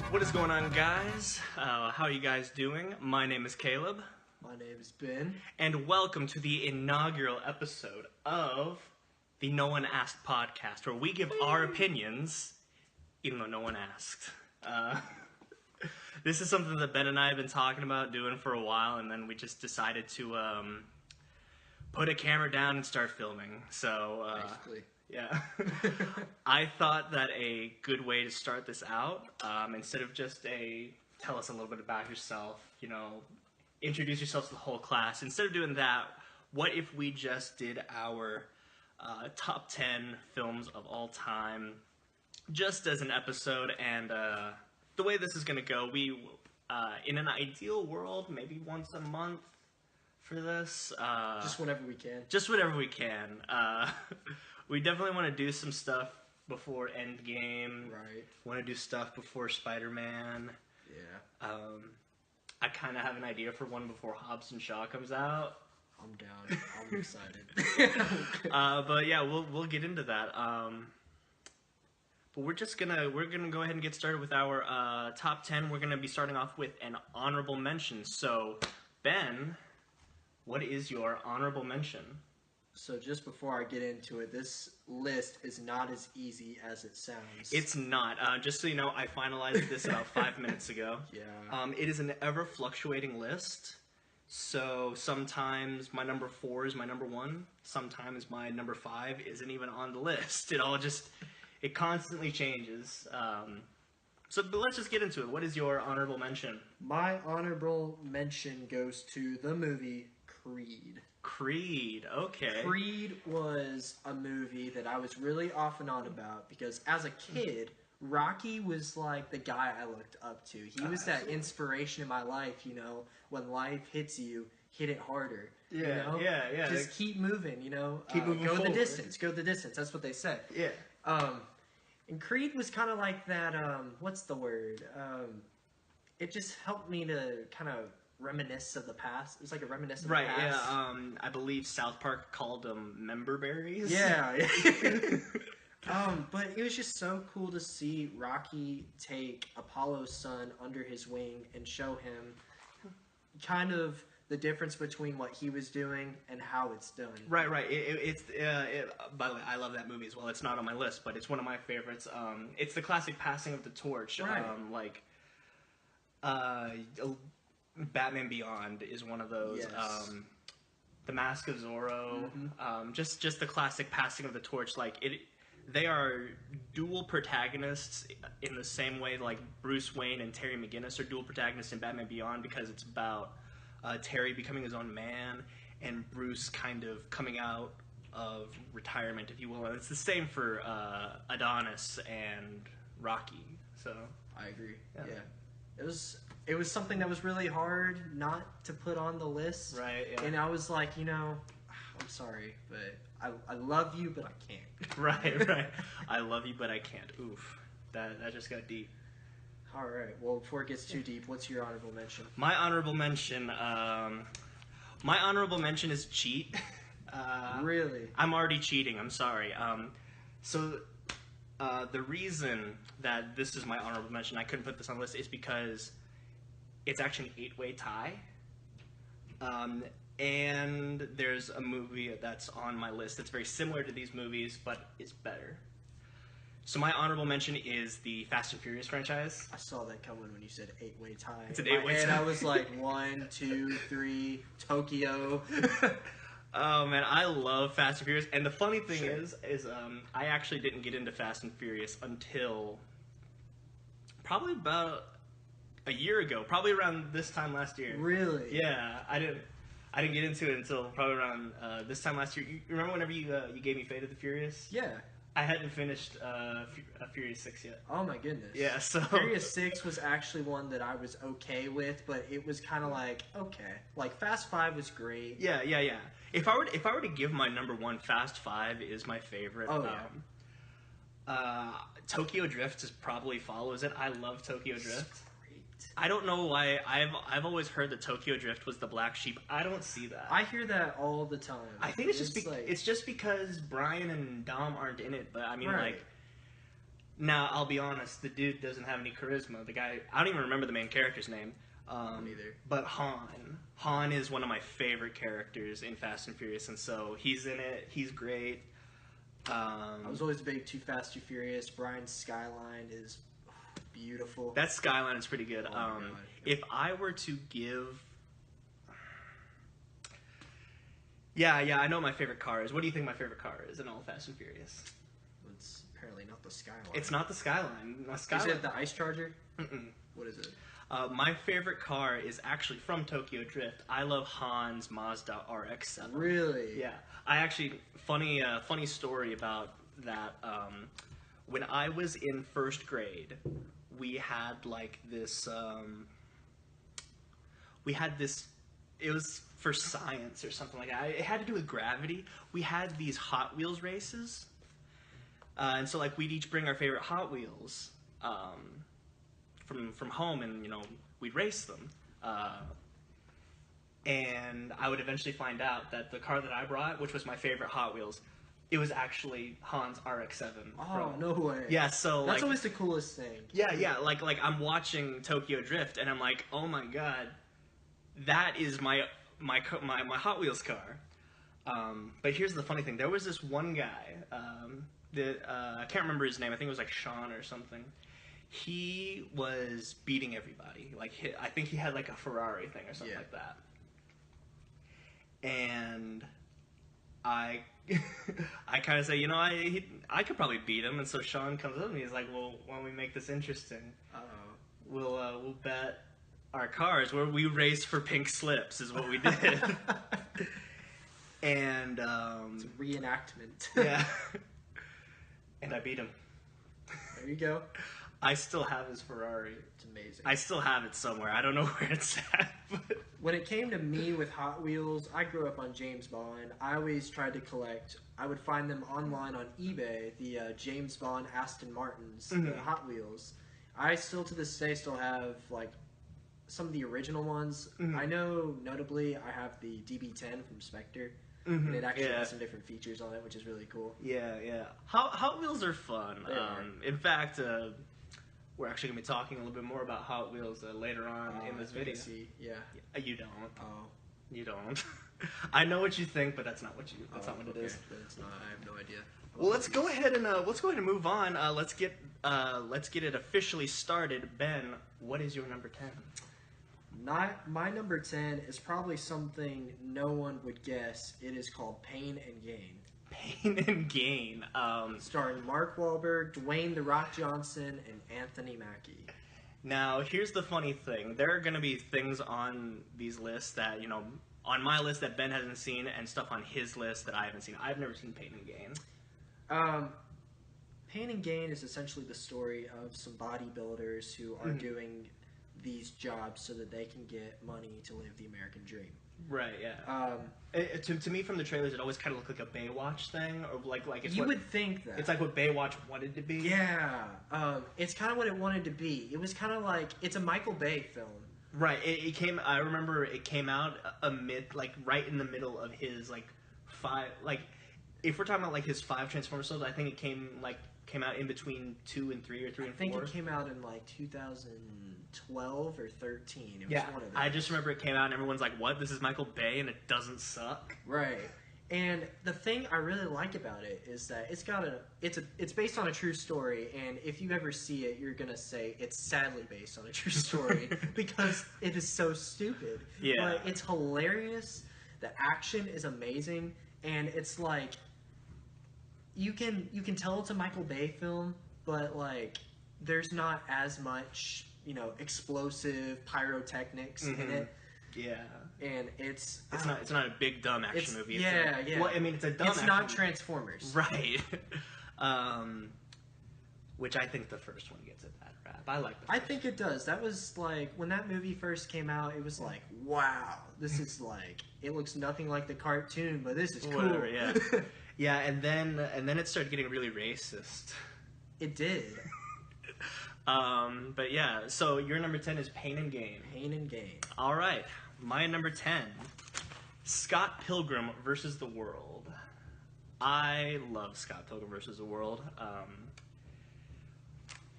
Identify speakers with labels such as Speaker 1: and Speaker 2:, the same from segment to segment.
Speaker 1: What is going on, guys? How are you guys doing? My name is Caleb.
Speaker 2: My name is Ben.
Speaker 1: And welcome to the inaugural episode of the No One Asked podcast, where we give our opinions, even though no one asked. This is something that Ben and I have been talking about doing for a while, and then we just decided to put a camera down and start filming. So,
Speaker 2: Basically.
Speaker 1: yeah. I thought that a good way to start this out, instead of just tell us a little bit about yourself, introduce yourself to the whole class. Instead of doing that, what if we just did our top 10 films of all time, just as an episode? And the way this is going to go, we, in an ideal world, maybe once a month for this.
Speaker 2: Just whenever we can.
Speaker 1: Just whenever we can. We definitely want to do some stuff before Endgame.
Speaker 2: Right.
Speaker 1: Want to do stuff before Spider-Man.
Speaker 2: Yeah.
Speaker 1: I kind of have an idea for one before Hobbs and Shaw comes out.
Speaker 2: I'm down. I'm excited.
Speaker 1: But yeah, we'll get into that. But we're gonna go ahead and get started with our top 10. We're gonna be starting off with an honorable mention. So, Ben, what is your honorable mention?
Speaker 2: So just before I get into it, this list is not as easy as it sounds.
Speaker 1: It's not. Just so you know, I finalized this about 5 minutes ago.
Speaker 2: Yeah.
Speaker 1: It is an ever-fluctuating list. So sometimes my number 4 is my number 1. Sometimes my number 5 isn't even on the list. It constantly changes. But let's just get into it. What is your honorable mention?
Speaker 2: My honorable mention goes to the movie Creed.
Speaker 1: Creed, okay.
Speaker 2: Creed was a movie that I was really off and on about because as a kid, Rocky was like the guy I looked up to. He was that inspiration in my life, when life hits you, hit it harder.
Speaker 1: Yeah, yeah.
Speaker 2: Just keep moving,
Speaker 1: Keep moving
Speaker 2: go
Speaker 1: forward.
Speaker 2: the distance, go the distance. That's what they say.
Speaker 1: Yeah.
Speaker 2: And Creed was kind of like that, what's the word? It just helped me to kind of reminisce of the past. It was like a reminiscence of the past.
Speaker 1: Right, yeah. I believe South Park called them member berries.
Speaker 2: Yeah. But it was just so cool to see Rocky take Apollo's son under his wing and show him kind of the difference between what he was doing and how it's done.
Speaker 1: Right. By the way, I love that movie as well. It's not on my list, but it's one of my favorites. It's the classic passing of the torch.
Speaker 2: Right.
Speaker 1: Batman Beyond is one of those.
Speaker 2: Yes.
Speaker 1: The Mask of Zorro.
Speaker 2: Mm-hmm.
Speaker 1: Just the classic passing of the torch. They are dual protagonists in the same way like Bruce Wayne and Terry McGinnis are dual protagonists in Batman Beyond, because it's about Terry becoming his own man and Bruce kind of coming out of retirement, if you will. And it's the same for Adonis and Rocky. So
Speaker 2: I agree.
Speaker 1: Yeah.
Speaker 2: It was something that was really hard not to put on the list.
Speaker 1: Right, yeah.
Speaker 2: And I was like, I'm sorry, but I love you, but I can't.
Speaker 1: Right. I love you, but I can't. Oof. That just got deep.
Speaker 2: All right. Well, before it gets too deep, what's your honorable mention?
Speaker 1: My honorable mention is cheat.
Speaker 2: Really?
Speaker 1: I'm already cheating. I'm sorry. The reason that this is my honorable mention, I couldn't put this on the list, is because it's actually an 8-way tie. And there's a movie that's on my list that's very similar to these movies, but is better. So my honorable mention is the Fast and Furious franchise.
Speaker 2: I saw that coming when you said 8-way tie.
Speaker 1: It's an 8-way tie.
Speaker 2: I was like 1, 2, 3, Tokyo.
Speaker 1: Oh man, I love Fast and Furious. And the funny thing is I actually didn't get into Fast and Furious until probably about a year ago, probably around this time last year.
Speaker 2: Really?
Speaker 1: Yeah, I didn't get into it until probably around this time last year. You remember whenever you gave me Fate of the Furious?
Speaker 2: Yeah.
Speaker 1: I hadn't finished Furious 6 yet.
Speaker 2: Oh my goodness.
Speaker 1: Yeah, so
Speaker 2: Furious 6 was actually one that I was okay with, but it was kind of like, okay. Like Fast 5 was great.
Speaker 1: Yeah. If I were to give my number 1, Fast 5 is my favorite.
Speaker 2: Oh yeah.
Speaker 1: Tokyo Drift probably follows it. I love Tokyo Drift.
Speaker 2: Great.
Speaker 1: I don't know why. I've always heard that Tokyo Drift was the black sheep. I don't see that.
Speaker 2: I hear that all the time.
Speaker 1: I think it's just because Brian and Dom aren't in it. But I mean,
Speaker 2: right.
Speaker 1: Now, I'll be honest, the dude doesn't have any charisma. The guy, I don't even remember the main character's name.
Speaker 2: Neither.
Speaker 1: But Han. Han is one of my favorite characters in Fast and Furious, and so he's in it. He's great.
Speaker 2: I was always a big Too Fast, Too Furious. Brian's skyline is beautiful.
Speaker 1: That skyline is pretty good.
Speaker 2: Oh my God.
Speaker 1: If I were to give... Yeah, I know my favorite car is. What do you think my favorite car is in all Fast and Furious?
Speaker 2: It's apparently not the skyline.
Speaker 1: It's not the Skyline.
Speaker 2: Is it the Ice Charger?
Speaker 1: Mm-mm.
Speaker 2: What is it?
Speaker 1: My favorite car is actually from Tokyo Drift. I love Han's Mazda RX-7.
Speaker 2: Really?
Speaker 1: Yeah. I actually, funny story about that. When I was in first grade, we had like this, it was for science or something like that. It had to do with gravity. We had these Hot Wheels races. And so like we'd each bring our favorite Hot Wheels, from home, and we'd race them, and I would eventually find out that the car that I brought, which was my favorite Hot Wheels, it was actually Han's RX-7.
Speaker 2: Oh, no way.
Speaker 1: Yeah, so
Speaker 2: that's always the coolest thing.
Speaker 1: Yeah, like I'm watching Tokyo Drift, and I'm like, oh my god, that is my Hot Wheels car. But here's the funny thing: there was this one guy, I can't remember his name. I think it was like Sean or something. He was beating everybody. Like I think he had like a Ferrari thing or something like that. And I kind of say, I could probably beat him. And so Sean comes up and he's like, well, why don't we make this interesting? We'll bet our cars where we raced for pink slips is what we did. And
Speaker 2: it's a reenactment.
Speaker 1: Yeah. And I beat him.
Speaker 2: There you go.
Speaker 1: I still have his Ferrari.
Speaker 2: It's amazing.
Speaker 1: I still have it somewhere. I don't know where it's at. But...
Speaker 2: When it came to me with Hot Wheels, I grew up on James Bond. I always tried to collect. I would find them online on eBay, the James Bond Aston Martins, the Hot Wheels. I still, to this day, have like some of the original ones. I know, notably, I have the DB10 from Spectre. And it actually has some different features on it, which is really cool.
Speaker 1: Yeah. Hot Wheels are fun. In fact, we're actually going to be talking a little bit more about Hot Wheels later on in this video.
Speaker 2: Yeah.
Speaker 1: You don't.
Speaker 2: Oh.
Speaker 1: You don't. I know what you think, but that's not what it is.
Speaker 2: But it's not. I have no idea.
Speaker 1: Well, let's go ahead and move on. Let's get it officially started. Ben, what is your number 10?
Speaker 2: My number 10 is probably something no one would guess. It is called Pain and Gain.
Speaker 1: Pain and Gain.
Speaker 2: Starring Mark Wahlberg, Dwayne "The Rock" Johnson, and Anthony Mackie.
Speaker 1: Now, here's the funny thing. There are going to be things on these lists that, on my list that Ben hasn't seen, and stuff on his list that I haven't seen. I've never seen Pain and Gain.
Speaker 2: Pain and Gain is essentially the story of some bodybuilders who are doing these jobs so that they can get money to live the American dream.
Speaker 1: Right, yeah. To me, from the trailers, it always kind of looked like a Baywatch thing, or like it's
Speaker 2: you would think that
Speaker 1: it's like what Baywatch wanted to be.
Speaker 2: Yeah, it's kind of what it wanted to be. It was kind of like it's a Michael Bay film.
Speaker 1: Right. It came. I remember it came out right in the middle of his five. If we're talking about his 5 Transformers films, I think it came out in between 2 and 3 or 3 and 4.
Speaker 2: I think it came out in 2012 or 13. It was one of those.
Speaker 1: I just remember it came out and everyone's like, "What? This is Michael Bay and it doesn't suck."
Speaker 2: Right. And the thing I really like about it is that it's based on a true story, and if you ever see it, you're gonna say it's sadly based on a true story because it is so stupid.
Speaker 1: Yeah.
Speaker 2: But it's hilarious. The action is amazing, and it's like you can tell it's a Michael Bay film, but there's not as much explosive pyrotechnics in it.
Speaker 1: Yeah.
Speaker 2: And it's
Speaker 1: not a big dumb action movie.
Speaker 2: Yeah.
Speaker 1: Well, I mean, it's a dumb.
Speaker 2: It's not Transformers,
Speaker 1: right? Which I think the first one gets a bad rap. I like.
Speaker 2: I think it does. That was when that movie first came out. It was like, wow, this is it looks nothing like the cartoon, but this is cool.
Speaker 1: Whatever, yeah. Yeah, and then it started getting really racist.
Speaker 2: It did.
Speaker 1: But yeah, so your number 10 is Pain and Gain.
Speaker 2: Pain and Gain.
Speaker 1: All right, my number 10, Scott Pilgrim versus the World. I love Scott Pilgrim versus the World.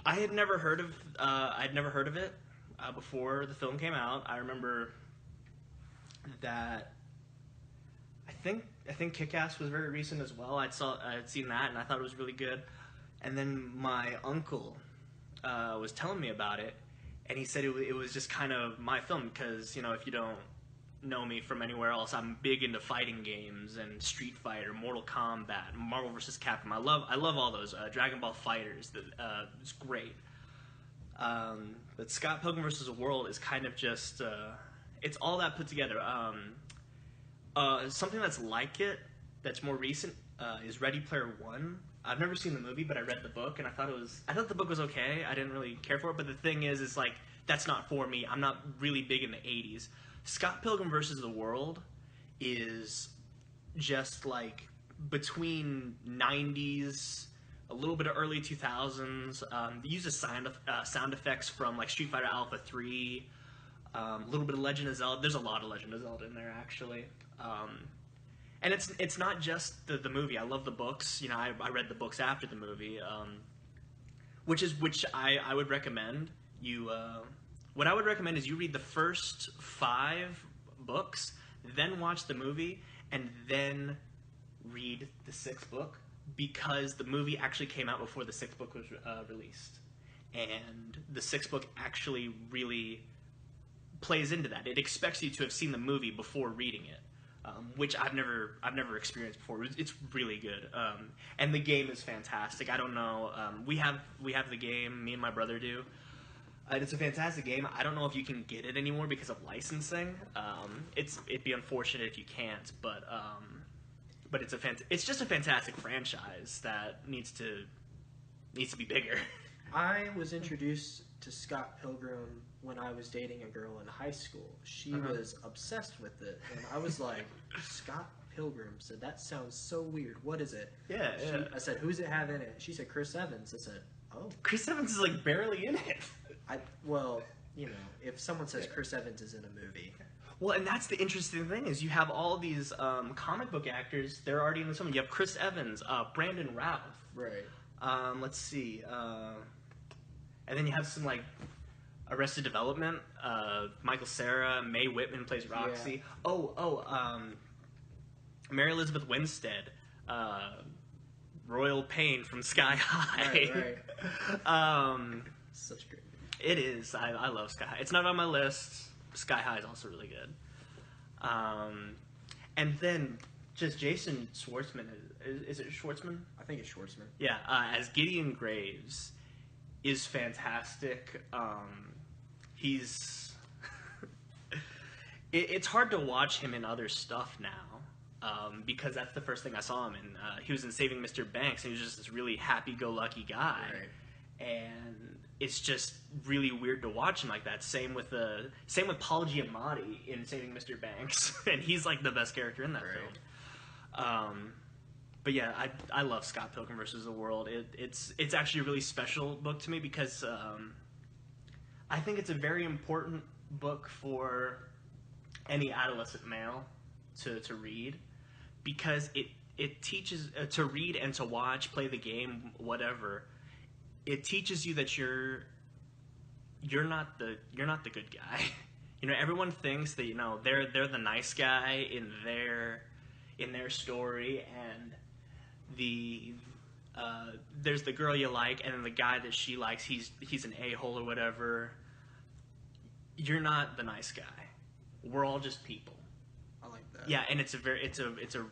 Speaker 1: I'd never heard of it before the film came out. I remember that I think Kick-Ass was very recent as well. I had seen that and I thought it was really good. And then my uncle was telling me about it, and he said it was just kind of my film because, you know, if you don't know me from anywhere else, I'm big into fighting games and Street Fighter, Mortal Kombat, Marvel vs. Capcom. I love all those. Dragon Ball Fighters. It's great. But Scott Pilgrim vs. the World is kind of just it's all that put together. Something that's like it, that's more recent, is Ready Player One. I've never seen the movie, but I read the book, and I thought the book was okay. I didn't really care for it, but the thing is like, that's not for me. I'm not really big in the 80s. Scott Pilgrim vs. the World is just like between 90s, a little bit of early 2000s. They uses sound effects from like Street Fighter Alpha 3, a little bit of Legend of Zelda. There's a lot of Legend of Zelda in there, actually. And it's not just the movie. I love the books. You know, I read the books after the movie, which I would recommend you. What I would recommend is you read the first 5 books, then watch the movie, and then read the 6th book, because the movie actually came out before the 6th book was released, and the 6th book actually really plays into that. It expects you to have seen the movie before reading it. Which I've never experienced before. It's really good, and the game is fantastic. I don't know. We have the game. Me and my brother do. It's a fantastic game. I don't know if you can get it anymore because of licensing. It'd be unfortunate if you can't, but it's just a fantastic franchise that needs to be bigger.
Speaker 2: I was introduced to Scott Pilgrim when I was dating a girl in high school. She was obsessed with it, and I was like, Scott Pilgrim? Said, that sounds so weird. What is it?
Speaker 1: Yeah.
Speaker 2: I said, who's it have in it? She said, Chris Evans. I said, oh.
Speaker 1: Chris Evans is like barely in it.
Speaker 2: Well, you know, if someone says Chris Evans is in a movie.
Speaker 1: Well, and that's the interesting thing is you have all these comic book actors. They're already in the film. You have Chris Evans, Brandon Routh.
Speaker 2: Right.
Speaker 1: Let's see. And then you have some like Arrested Development. Michael Cera, Mae Whitman plays Roxy. Yeah. Mary Elizabeth Winstead, Royal Pain from Sky High.
Speaker 2: Right. Such a great movie.
Speaker 1: It is. I love Sky High. It's not on my list. Sky High is also really good. And then just Jason Schwartzman. Is it Schwartzman?
Speaker 2: I think it's Schwartzman.
Speaker 1: Yeah, as Gideon Graves is fantastic. He's it's hard to watch him in other stuff now, because that's the first thing I saw him in. He was in Saving Mr. Banks, and he was just this really happy-go-lucky guy, right. And it's just really weird to watch him like that. Same with Paul Giamatti in Saving Mr. Banks, and he's like the best character in that film. But yeah, I love Scott Pilgrim vs. the World. It's actually a really special book to me because I think it's a very important book for any adolescent male to read, because it teaches to read and to watch, play the game, whatever. It teaches you that you're not the good guy. You know, everyone thinks that, you know, they're the nice guy in their story, and there's the girl you like, and then the guy that she likes, he's an a-hole or whatever. You're not the nice guy. We're all just people.
Speaker 2: I like that.
Speaker 1: Yeah, and it's a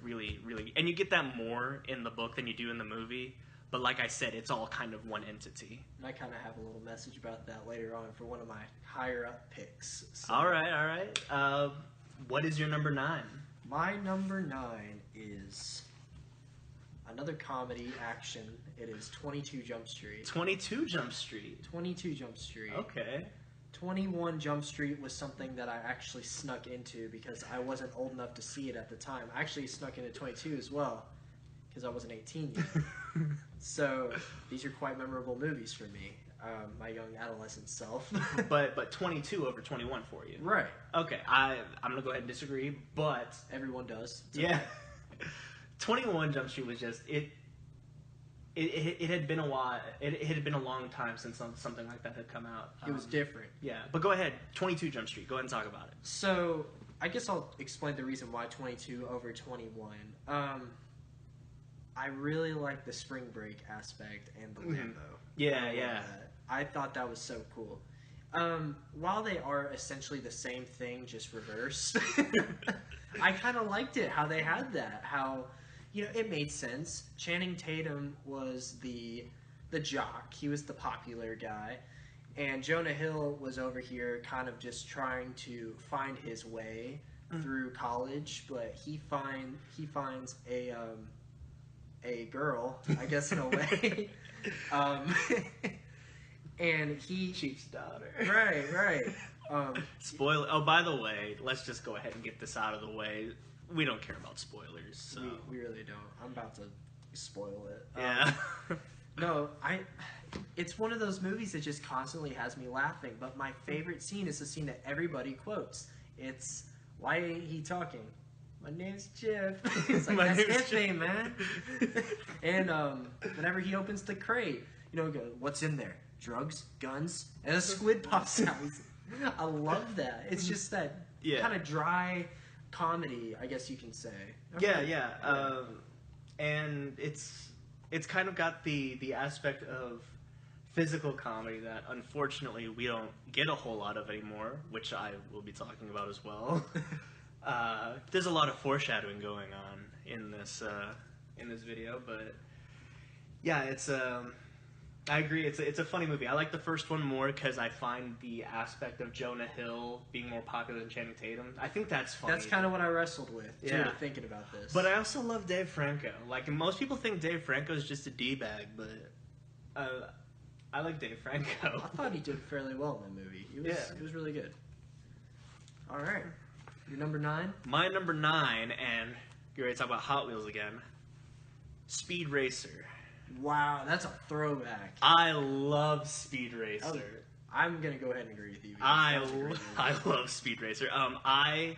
Speaker 1: really, really, and you get that more in the book than you do in the movie. But like I said, it's all kind of one entity.
Speaker 2: And I kind of have a little message about that later on for one of my higher up picks. So.
Speaker 1: All right. What is your number 9?
Speaker 2: My number 9 is another comedy action. It is 22 Jump Street.
Speaker 1: 22 Jump Street.
Speaker 2: 22 Jump Street.
Speaker 1: Okay.
Speaker 2: 21 Jump Street was something that I actually snuck into because I wasn't old enough to see it at the time. I actually snuck into 22 as well because I wasn't 18 yet. So these are quite memorable movies for me, my young adolescent self.
Speaker 1: but 22 over 21 for you.
Speaker 2: Right.
Speaker 1: Okay, I'm going to go ahead and disagree, but...
Speaker 2: Everyone does.
Speaker 1: Yeah. 21 Jump Street was just... it had been a while. It had been a long time since something like that had come out.
Speaker 2: It was different.
Speaker 1: Yeah, but go ahead. 22 Jump Street. Go ahead and talk about it.
Speaker 2: So I guess I'll explain the reason why 22 over 21. I really like the spring break aspect and the limbo.
Speaker 1: Yeah.
Speaker 2: I thought that was so cool. While they are essentially the same thing, just reversed, I kind of liked it how they had that. How, it made sense. Channing Tatum was the jock. He was the popular guy. And Jonah Hill was over here kind of just trying to find his way through college, but he finds a girl, I guess, in a way. And
Speaker 1: Chief's daughter.
Speaker 2: Right.
Speaker 1: Spoiler. Oh, by the way, let's just go ahead and get this out of the way. We don't care about spoilers, so
Speaker 2: we really don't. I'm about to spoil it.
Speaker 1: Yeah.
Speaker 2: No, it's one of those movies that just constantly has me laughing. But my favorite scene is the scene that everybody quotes. It's, "Why ain't he talking? My name's Jeff." It's like, that's Iffy, man. And whenever he opens the crate, go, "What's in there? Drugs, guns," and a squid pops out. I love that. It's just that kind of dry comedy, I guess you can say.
Speaker 1: Yeah. And it's kind of got the aspect of physical comedy that unfortunately we don't get a whole lot of anymore, which I will be talking about as well. There's a lot of foreshadowing going on in this video, but yeah, it's I agree. It's a funny movie. I like the first one more because I find the aspect of Jonah Hill being more popular than Channing Tatum. I think that's funny.
Speaker 2: That's kind of what I wrestled with too, thinking about this.
Speaker 1: But I also love Dave Franco. Like, most people think Dave Franco is just a d-bag, but I like Dave Franco.
Speaker 2: I thought he did fairly well in that movie. He was really good. All right, your number 9.
Speaker 1: My number 9, and you're ready to talk about Hot Wheels again. Speed Racer.
Speaker 2: Wow, that's a throwback.
Speaker 1: I love Speed Racer.
Speaker 2: Oh, I'm gonna go ahead and agree with you.
Speaker 1: I love Speed Racer. My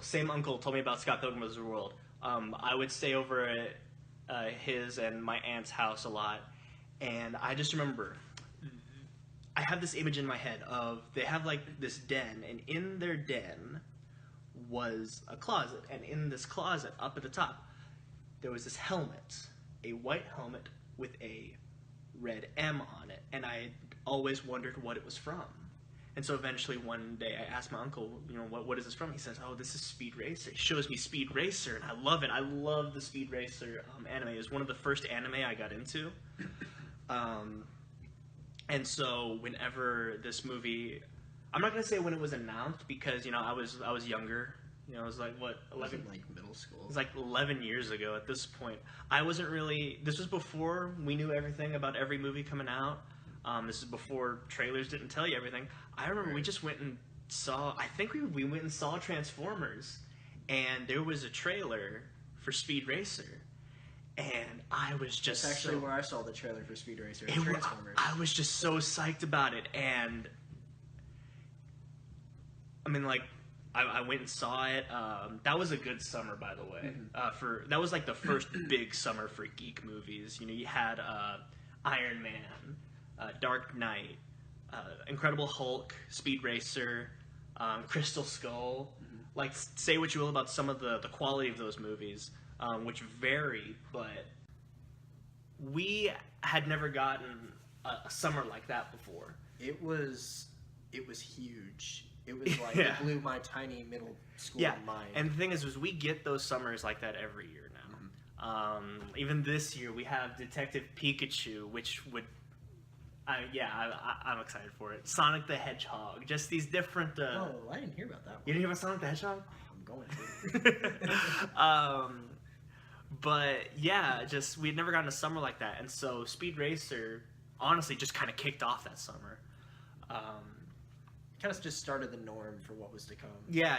Speaker 1: same uncle told me about Scott Pilgrim vs. the World. I would stay over at his and my aunt's house a lot, and I just remember I have this image in my head of they have like this den, and in their den was a closet, and in this closet up at the top there was this helmet, a white helmet with a red M on it, and I always wondered what it was from. And so eventually one day I asked my uncle, what is this from? He says, "Oh, this is Speed Racer." He shows me Speed Racer, and I love it. I love the Speed Racer anime. It was one of the first anime I got into. And so whenever this movie, I'm not going to say when it was announced because, I was younger. It was like, what, 11?
Speaker 2: Like middle school.
Speaker 1: It was like 11 years ago at this point. I wasn't really... This was before we knew everything about every movie coming out. This is before trailers didn't tell you everything. I remember we just went and saw... I think we went and saw Transformers. And there was a trailer for Speed Racer. And I was just...
Speaker 2: That's actually where I saw the trailer for Speed Racer. Transformers.
Speaker 1: I was just so psyched about it. And... I mean, like... I went and saw it. That was a good summer, by the way. That was like the first big summer for geek movies. You had Iron Man, Dark Knight, Incredible Hulk, Speed Racer, Crystal Skull. Like, say what you will about some of the quality of those movies, which vary, but we had never gotten a summer like that before.
Speaker 2: It was huge. It was like, it blew my tiny middle school mind.
Speaker 1: And the thing is we get those summers like that every year now. Even this year, we have Detective Pikachu, which would... I'm excited for it. Sonic the Hedgehog. Just these different...
Speaker 2: Oh, I didn't hear about that one.
Speaker 1: You didn't hear about Sonic the Hedgehog?
Speaker 2: I'm going to.
Speaker 1: But, yeah, just... We'd never gotten a summer like that. And so Speed Racer, honestly, just kind of kicked off that summer.
Speaker 2: Kind of just started the norm for what was to come.
Speaker 1: Yeah.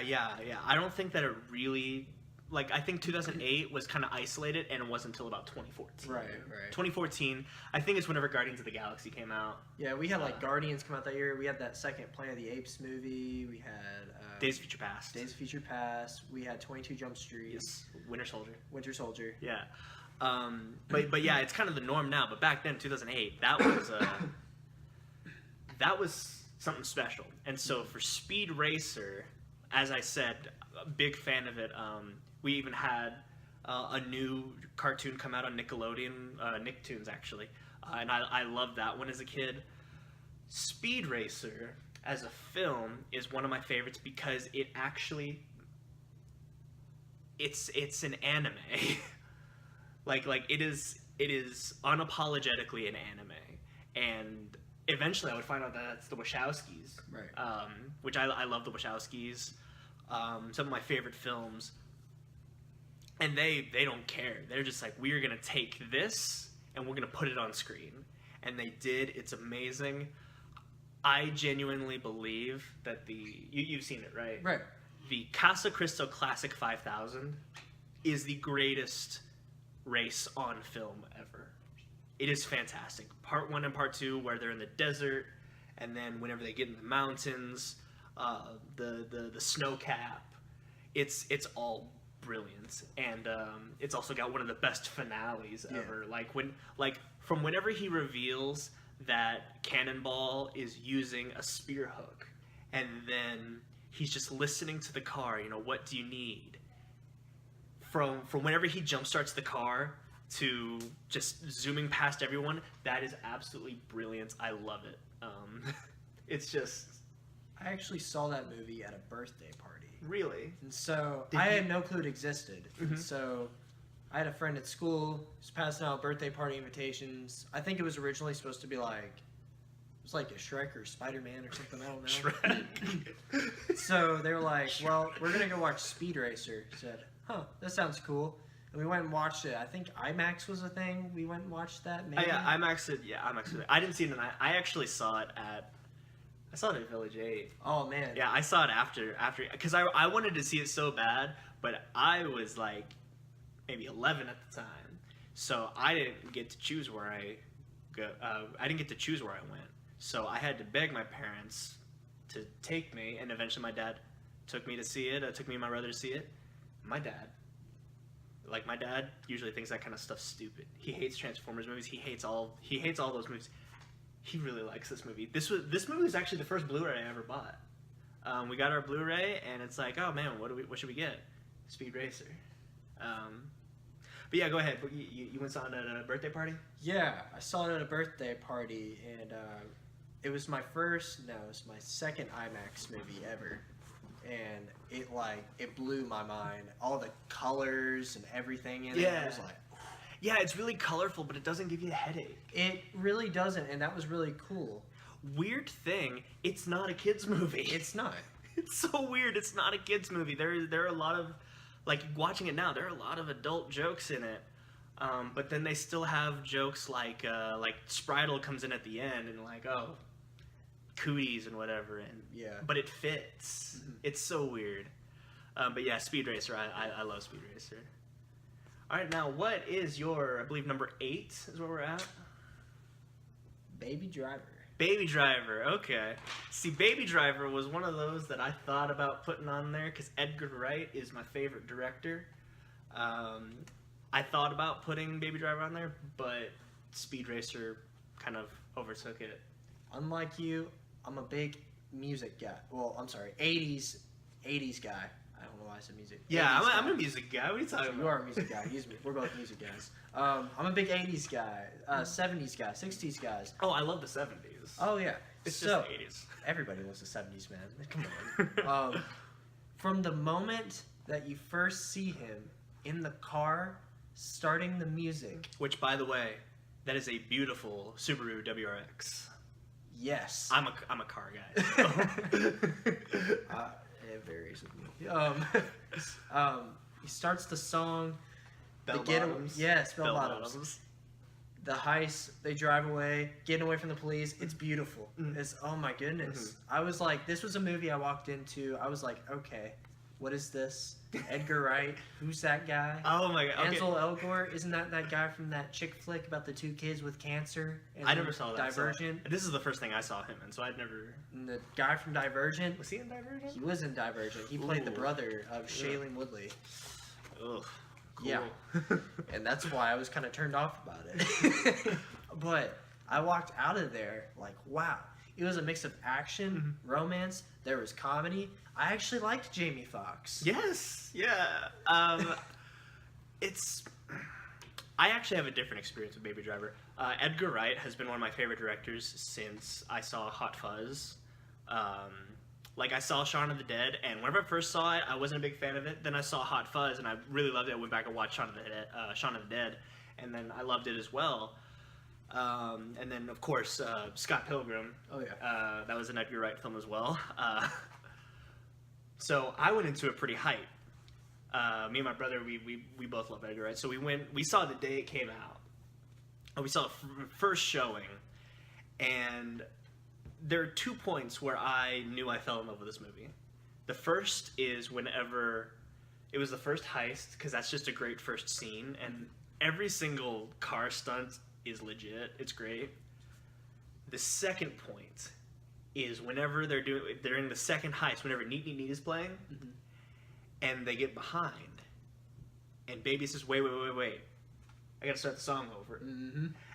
Speaker 1: I don't think that it really... Like, I think 2008 was kind of isolated, and it wasn't until about 2014.
Speaker 2: Right.
Speaker 1: 2014, I think it's whenever Guardians of the Galaxy came out.
Speaker 2: Yeah, we had, Guardians come out that year. We had that second Planet of the Apes movie. We had...
Speaker 1: Days of Future Past.
Speaker 2: Days of Future Past. We had 22 Jump Street.
Speaker 1: Yes. Winter Soldier.
Speaker 2: Yeah.
Speaker 1: But yeah, it's kind of the norm now. But back then, 2008, that was something special. And so for Speed Racer, as I said, a big fan of it. We even had a new cartoon come out on Nickelodeon, Nicktoons actually, and I loved that one as a kid. Speed Racer as a film is one of my favorites because it actually it's an anime. like it is unapologetically an anime, and eventually I would find out that that's the Wachowskis,
Speaker 2: Right.
Speaker 1: Which I love the Wachowskis. Some of my favorite films, and they don't care. They're just like, we're gonna take this and we're gonna put it on screen, and they did. It's amazing. I genuinely believe that you've seen it, right?
Speaker 2: Right.
Speaker 1: The Casa Cristo Classic 5000 is the greatest race on film ever. It is fantastic. Part 1 and Part 2, where they're in the desert, and then whenever they get in the mountains, the snow cap. It's all brilliant, and it's also got one of the best finales ever. From whenever he reveals that Cannonball is using a spear hook, and then he's just listening to the car. You know, what do you need? From whenever he jumpstarts the car to just zooming past everyone, that is absolutely brilliant. I love it. It's just.
Speaker 2: I actually saw that movie at a birthday party.
Speaker 1: Really?
Speaker 2: And so I had no clue it existed.
Speaker 1: Mm-hmm.
Speaker 2: And so I had a friend at school who was passing out birthday party invitations. I think it was originally supposed to be like, it was like a Shrek or Spider-Man or something. I don't know.
Speaker 1: Shrek.
Speaker 2: So they were like, well, we're going to go watch Speed Racer. I said, huh, that sounds cool. And we went and watched it. I think IMAX was a thing. We went and watched that. Maybe?
Speaker 1: Yeah, IMAX. I didn't see it. I actually saw it at Village 8.
Speaker 2: Oh, man.
Speaker 1: Yeah, I saw it after because I wanted to see it so bad, but I was like maybe 11 at the time, so I didn't get to choose where I go. I didn't get to choose where I went, so I had to beg my parents to take me, and eventually my dad took me to see it. Took me and my brother to see it. My dad usually thinks that kind of stuff's stupid. He hates Transformers movies. He hates all those movies. He really likes this movie. This movie was actually the first Blu-ray I ever bought. We got our Blu-ray, and it's like, oh man, what should we get? Speed Racer. But yeah, go ahead. You went saw it at a birthday party?
Speaker 2: Yeah, I saw it at a birthday party, and it was my second IMAX movie ever. And it blew my mind. All the colors and everything in it. I was like,
Speaker 1: yeah, it's really colorful, but it doesn't give you a headache.
Speaker 2: It really doesn't, and that was really cool.
Speaker 1: Weird thing, it's not a kids movie.
Speaker 2: It's not.
Speaker 1: It's so weird. It's not a kids movie. There are a lot of, like, watching it now, there are a lot of adult jokes in it. But then they still have jokes like Spritle comes in at the end and like, oh, cooties and whatever, and
Speaker 2: yeah.
Speaker 1: But it fits. Mm-hmm. It's so weird. But yeah, Speed Racer. I love Speed Racer. All right, now what is your, I believe, number 8 is where we're at?
Speaker 2: Baby Driver.
Speaker 1: Baby Driver, okay. See, Baby Driver was one of those that I thought about putting on there because Edgar Wright is my favorite director. I thought about putting Baby Driver on there, but Speed Racer kind of overtook it.
Speaker 2: Unlike you, I'm a big music guy. Well, I'm sorry, 80s guy. I don't know why I said music.
Speaker 1: Yeah, I'm a music guy. What are you talking about?
Speaker 2: You are a music guy. We're both music guys. I'm a big 80s guy, 70s guy, 60s guys.
Speaker 1: Oh, I love the 70s.
Speaker 2: Oh, yeah.
Speaker 1: It's just the 80s.
Speaker 2: Everybody loves the 70s, man. Come on. From the moment that you first see him in the car, starting the music.
Speaker 1: Which, by the way, that is a beautiful Subaru WRX.
Speaker 2: Yes.
Speaker 1: I'm a car guy. So.
Speaker 2: It varies with me. He starts the song.
Speaker 1: Bell bottoms.
Speaker 2: Yes, bell bottoms. The heist, they drive away, getting away from the police. It's beautiful. Mm-hmm. It's, oh my goodness. Mm-hmm. I was like, this was a movie I walked into. I was like, okay, what is this? Edgar Wright? Who's that guy?
Speaker 1: Oh my god. Okay.
Speaker 2: Ansel Elgort? Isn't that guy from that chick flick about the 2 kids with cancer? And
Speaker 1: I never saw that.
Speaker 2: Divergent.
Speaker 1: This is the first thing I saw him in, so I'd never.
Speaker 2: And the guy from Divergent.
Speaker 1: Was he in Divergent?
Speaker 2: He was in Divergent. He played the brother of Shailene Woodley.
Speaker 1: Ugh. Cool.
Speaker 2: Yeah. And that's why I was kind of turned off about it. But I walked out of there like, wow. It was a mix of action, romance, there was comedy. I actually liked Jamie Foxx.
Speaker 1: Yes, yeah. I actually have a different experience with Baby Driver. Edgar Wright has been one of my favorite directors since I saw Hot Fuzz. Like, I saw Shaun of the Dead, and whenever I first saw it, I wasn't a big fan of it. Then I saw Hot Fuzz, and I really loved it. I went back and watched Shaun of the Dead, and then I loved it as well. And then, of course, Scott Pilgrim.
Speaker 2: Oh, yeah.
Speaker 1: That was an Edgar Wright film as well. So I went into it pretty hype. Me and my brother, we both love Edgar Wright. So we saw the day it came out. We saw first showing, and there are 2 points where I knew I fell in love with this movie. The first is whenever it was the first heist, because that's just a great first scene, and every single car stunt is legit. It's great. The second point is whenever they're in the second heist, whenever Neat Neat Neat is playing, and they get behind, and Baby says, wait, I gotta start the song over.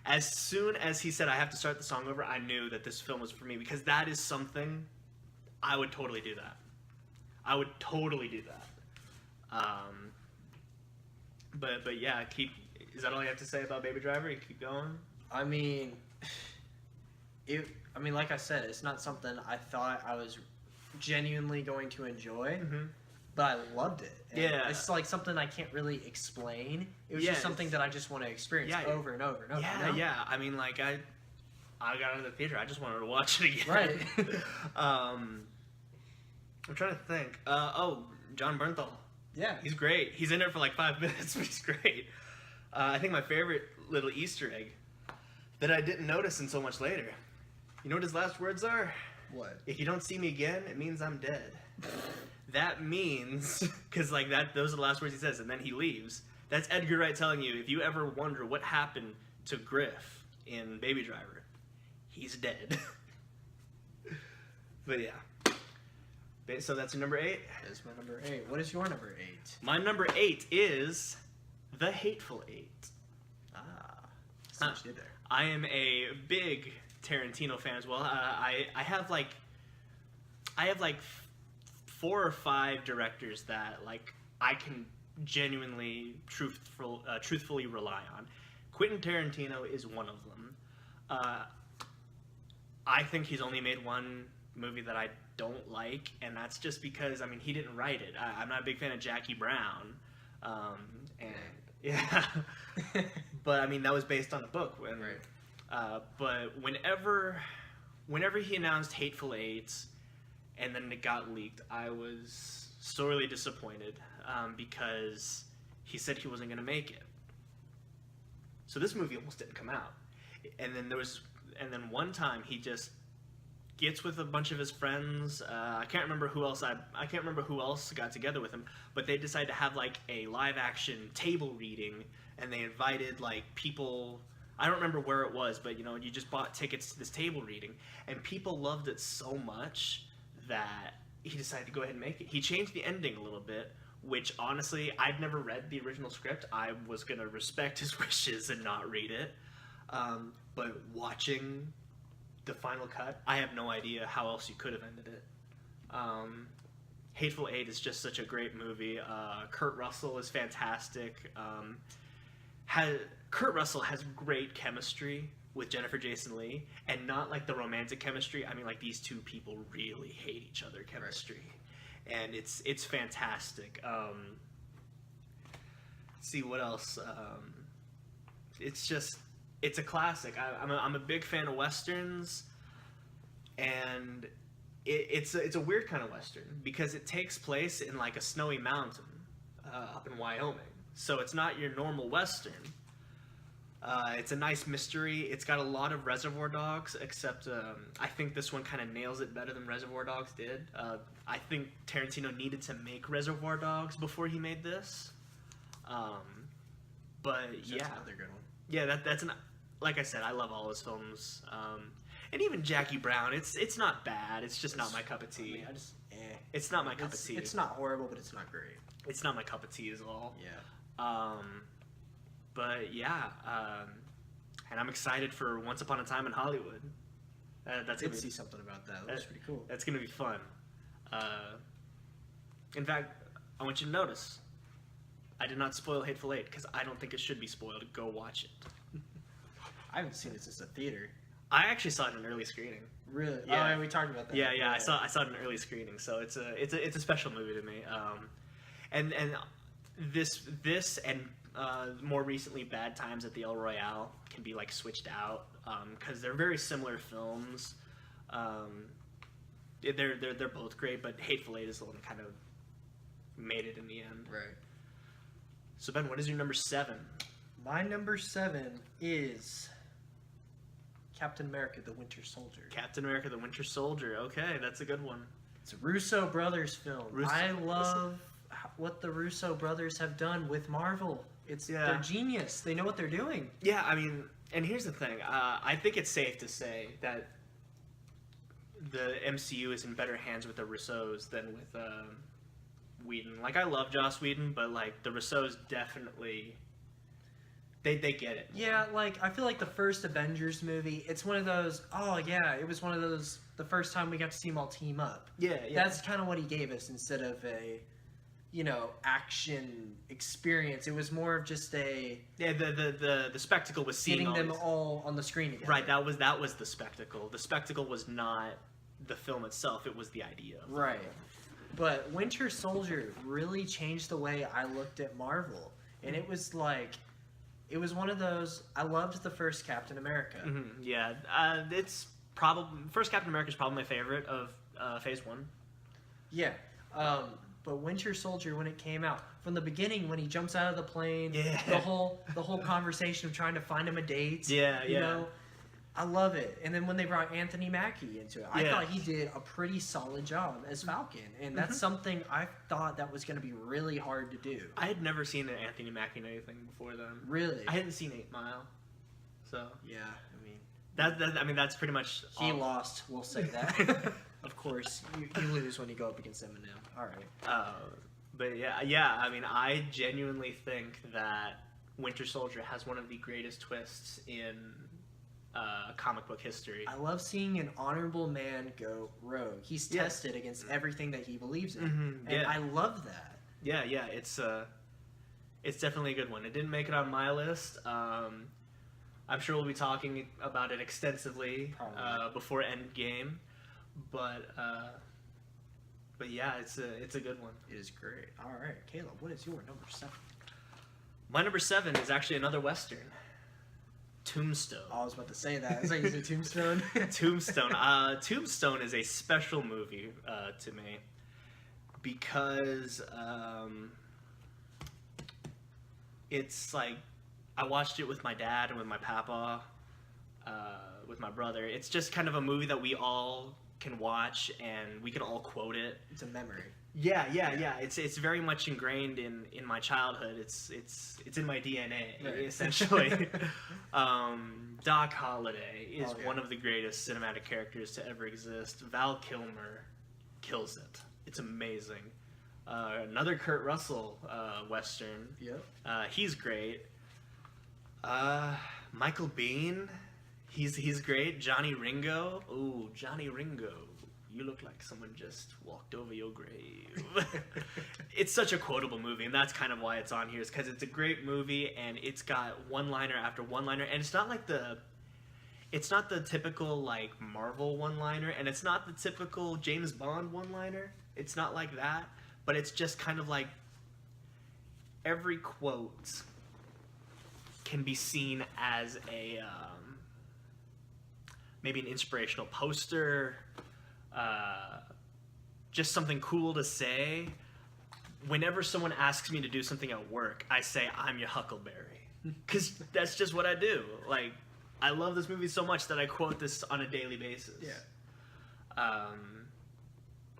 Speaker 1: As soon as he said I have to start the song over, I knew that this film was for me, because that is something I would totally do that. I would totally do that. But yeah, is that all you have to say about Baby Driver? You keep going?
Speaker 2: I mean, like I said, it's not something I thought I was genuinely going to enjoy. But I loved it. And
Speaker 1: yeah.
Speaker 2: It's like something I can't really explain. It was just something that I just want to experience over and over and over.
Speaker 1: Yeah,
Speaker 2: you know?
Speaker 1: yeah. I mean, like, I got into the theater. I just wanted to watch it again.
Speaker 2: Right.
Speaker 1: I'm trying to think. John Bernthal.
Speaker 2: Yeah.
Speaker 1: He's great. He's in there for like 5 minutes, but he's great. I think my favorite little Easter egg that I didn't notice until much later. You know what his last words are?
Speaker 2: What?
Speaker 1: If you don't see me again, it means I'm dead. That means, because like those are the last words he says, and then he leaves. That's Edgar Wright telling you, if you ever wonder what happened to Griff in Baby Driver, he's dead. But yeah. So that's your number 8?
Speaker 2: That's my number 8. What is your number 8?
Speaker 1: My number 8 is The Hateful Eight.
Speaker 2: So what you did there.
Speaker 1: I am a big Tarantino fan as well. I have like 4 or 5 directors that like I can genuinely truthfully rely on. Quentin Tarantino is one of them. I think he's only made one movie that I don't like, and that's just because he didn't write it. I'm not a big fan of Jackie Brown, and yeah, but that was based on a book.
Speaker 2: Right.
Speaker 1: But whenever he announced Hateful Eight, and then it got leaked, I was sorely disappointed because he said he wasn't going to make it. So this movie almost didn't come out. And then one time he just gets with a bunch of his friends. I can't remember who else got together with him, but they decided to have like a live action table reading, and they invited like people. I don't remember where it was, but you just bought tickets to this table reading, and people loved it so much that he decided to go ahead and make it. He changed the ending a little bit, which honestly, I'd never read the original script. I was going to respect his wishes and not read it. But watching the final cut, I have no idea how else you could have ended it. Hateful Eight is just such a great movie. Kurt Russell is fantastic. Kurt Russell has great chemistry with Jennifer Jason Leigh, and not like the romantic chemistry. Like these two people really hate each other chemistry, and it's fantastic. See what else? It's a classic. I'm a big fan of westerns, and it's a weird kind of western because it takes place in like a snowy mountain up in Wyoming. So it's not your normal western. It's a nice mystery. It's got a lot of Reservoir Dogs, except I think this one kind of nails it better than Reservoir Dogs did. I think Tarantino needed to make Reservoir Dogs before he made this. But
Speaker 2: that's another good one.
Speaker 1: Yeah, that's like I said, I love all his films. And even Jackie Brown, it's not bad. It's just not my cup of tea. It's not my cup of tea.
Speaker 2: It's not horrible, but it's not great.
Speaker 1: It's not my cup of tea as well.
Speaker 2: Yeah.
Speaker 1: But yeah, and I'm excited for Once Upon a Time in Hollywood. That's
Speaker 2: I
Speaker 1: gonna
Speaker 2: did
Speaker 1: be,
Speaker 2: see something about that. That was pretty cool.
Speaker 1: That's gonna be fun. In fact, I want you to notice, I did not spoil Hateful Eight because I don't think it should be spoiled. Go watch it.
Speaker 2: I haven't seen it since the theater.
Speaker 1: I actually saw it in an early screening.
Speaker 2: Really?
Speaker 1: Yeah.
Speaker 2: Oh, yeah, we talked about that.
Speaker 1: Yeah, I saw it in an early screening, so it's a special movie to me. And this and more recently, Bad Times at the El Royale can be like switched out because they're very similar films. They're both great, but Hateful Eight is the one that kind of made it in the end.
Speaker 2: Right.
Speaker 1: So Ben, what is your number 7?
Speaker 2: My number 7 is Captain America: The Winter Soldier.
Speaker 1: Captain America: The Winter Soldier. Okay, that's a good one.
Speaker 2: It's a Russo brothers film. I love what the Russo brothers have done with Marvel. They're genius. They know what they're doing.
Speaker 1: Yeah, I mean, and here's the thing. I think it's safe to say that the MCU is in better hands with the Russos than with Whedon. Like, I love Joss Whedon, but like the Russos definitely they get it.
Speaker 2: Yeah, like I feel like the first Avengers movie, it's one of those. Oh yeah, it was one of those. The first time we got to see them all team up.
Speaker 1: Yeah.
Speaker 2: That's kind of what he gave us instead of a, action experience. It was more of just a
Speaker 1: the spectacle was seeing
Speaker 2: getting them all on the screen together.
Speaker 1: Right, that was the spectacle. The spectacle was not the film itself; it was the idea.
Speaker 2: Right. But Winter Soldier really changed the way I looked at Marvel, and it was one of those. I loved the first Captain America.
Speaker 1: Mm-hmm. Yeah, it's probably first Captain America is probably my favorite of Phase 1.
Speaker 2: Yeah. But Winter Soldier, when it came out, from the beginning, when he jumps out of the plane, the whole conversation of trying to find him a date, I love it. And then when they brought Anthony Mackie into it, I thought he did a pretty solid job as Falcon, and that's something I thought that was going to be really hard to do.
Speaker 1: I had never seen an Anthony Mackie in anything before then.
Speaker 2: Really,
Speaker 1: I hadn't seen 8 Mile, so
Speaker 2: yeah.
Speaker 1: I mean that's pretty much
Speaker 2: he lost. We'll say that. Of course, you lose when you go up against Eminem. All right.
Speaker 1: But yeah. I mean, I genuinely think that Winter Soldier has one of the greatest twists in comic book history.
Speaker 2: I love seeing an honorable man go rogue. He's tested against everything that he believes in, and I love that.
Speaker 1: Yeah. It's definitely a good one. It didn't make it on my list. I'm sure we'll be talking about it extensively before Endgame. But yeah, it's a good one.
Speaker 2: It is great. All right, Caleb, what is your number 7?
Speaker 1: My number 7 is actually another Western. Tombstone.
Speaker 2: Oh, I was about to say that. I was like, is it Tombstone?
Speaker 1: Tombstone. Tombstone is a special movie to me because it's like I watched it with my dad and with my papa, with my brother. It's just kind of a movie that we all can watch and we can all quote it.
Speaker 2: It's a memory.
Speaker 1: Yeah. It's very much ingrained in my childhood. It's in my DNA, essentially. Doc Holliday is one of the greatest cinematic characters to ever exist. Val Kilmer kills it. It's amazing. Another Kurt Russell Western.
Speaker 2: Yep.
Speaker 1: He's great. Michael Biehn. He's great. Johnny Ringo. Ooh, Johnny Ringo. You look like someone just walked over your grave. It's such a quotable movie, and that's kind of why it's on here, is because it's a great movie, and it's got one-liner after one-liner, and it's not the typical, like, Marvel one-liner, and it's not the typical James Bond one-liner. It's not like that, but it's just kind of like every quote can be seen as a, maybe an inspirational poster, just something cool to say. Whenever someone asks me to do something at work, I say, I'm your Huckleberry. Because that's just what I do. Like, I love this movie so much that I quote this on a daily basis.
Speaker 2: Yeah.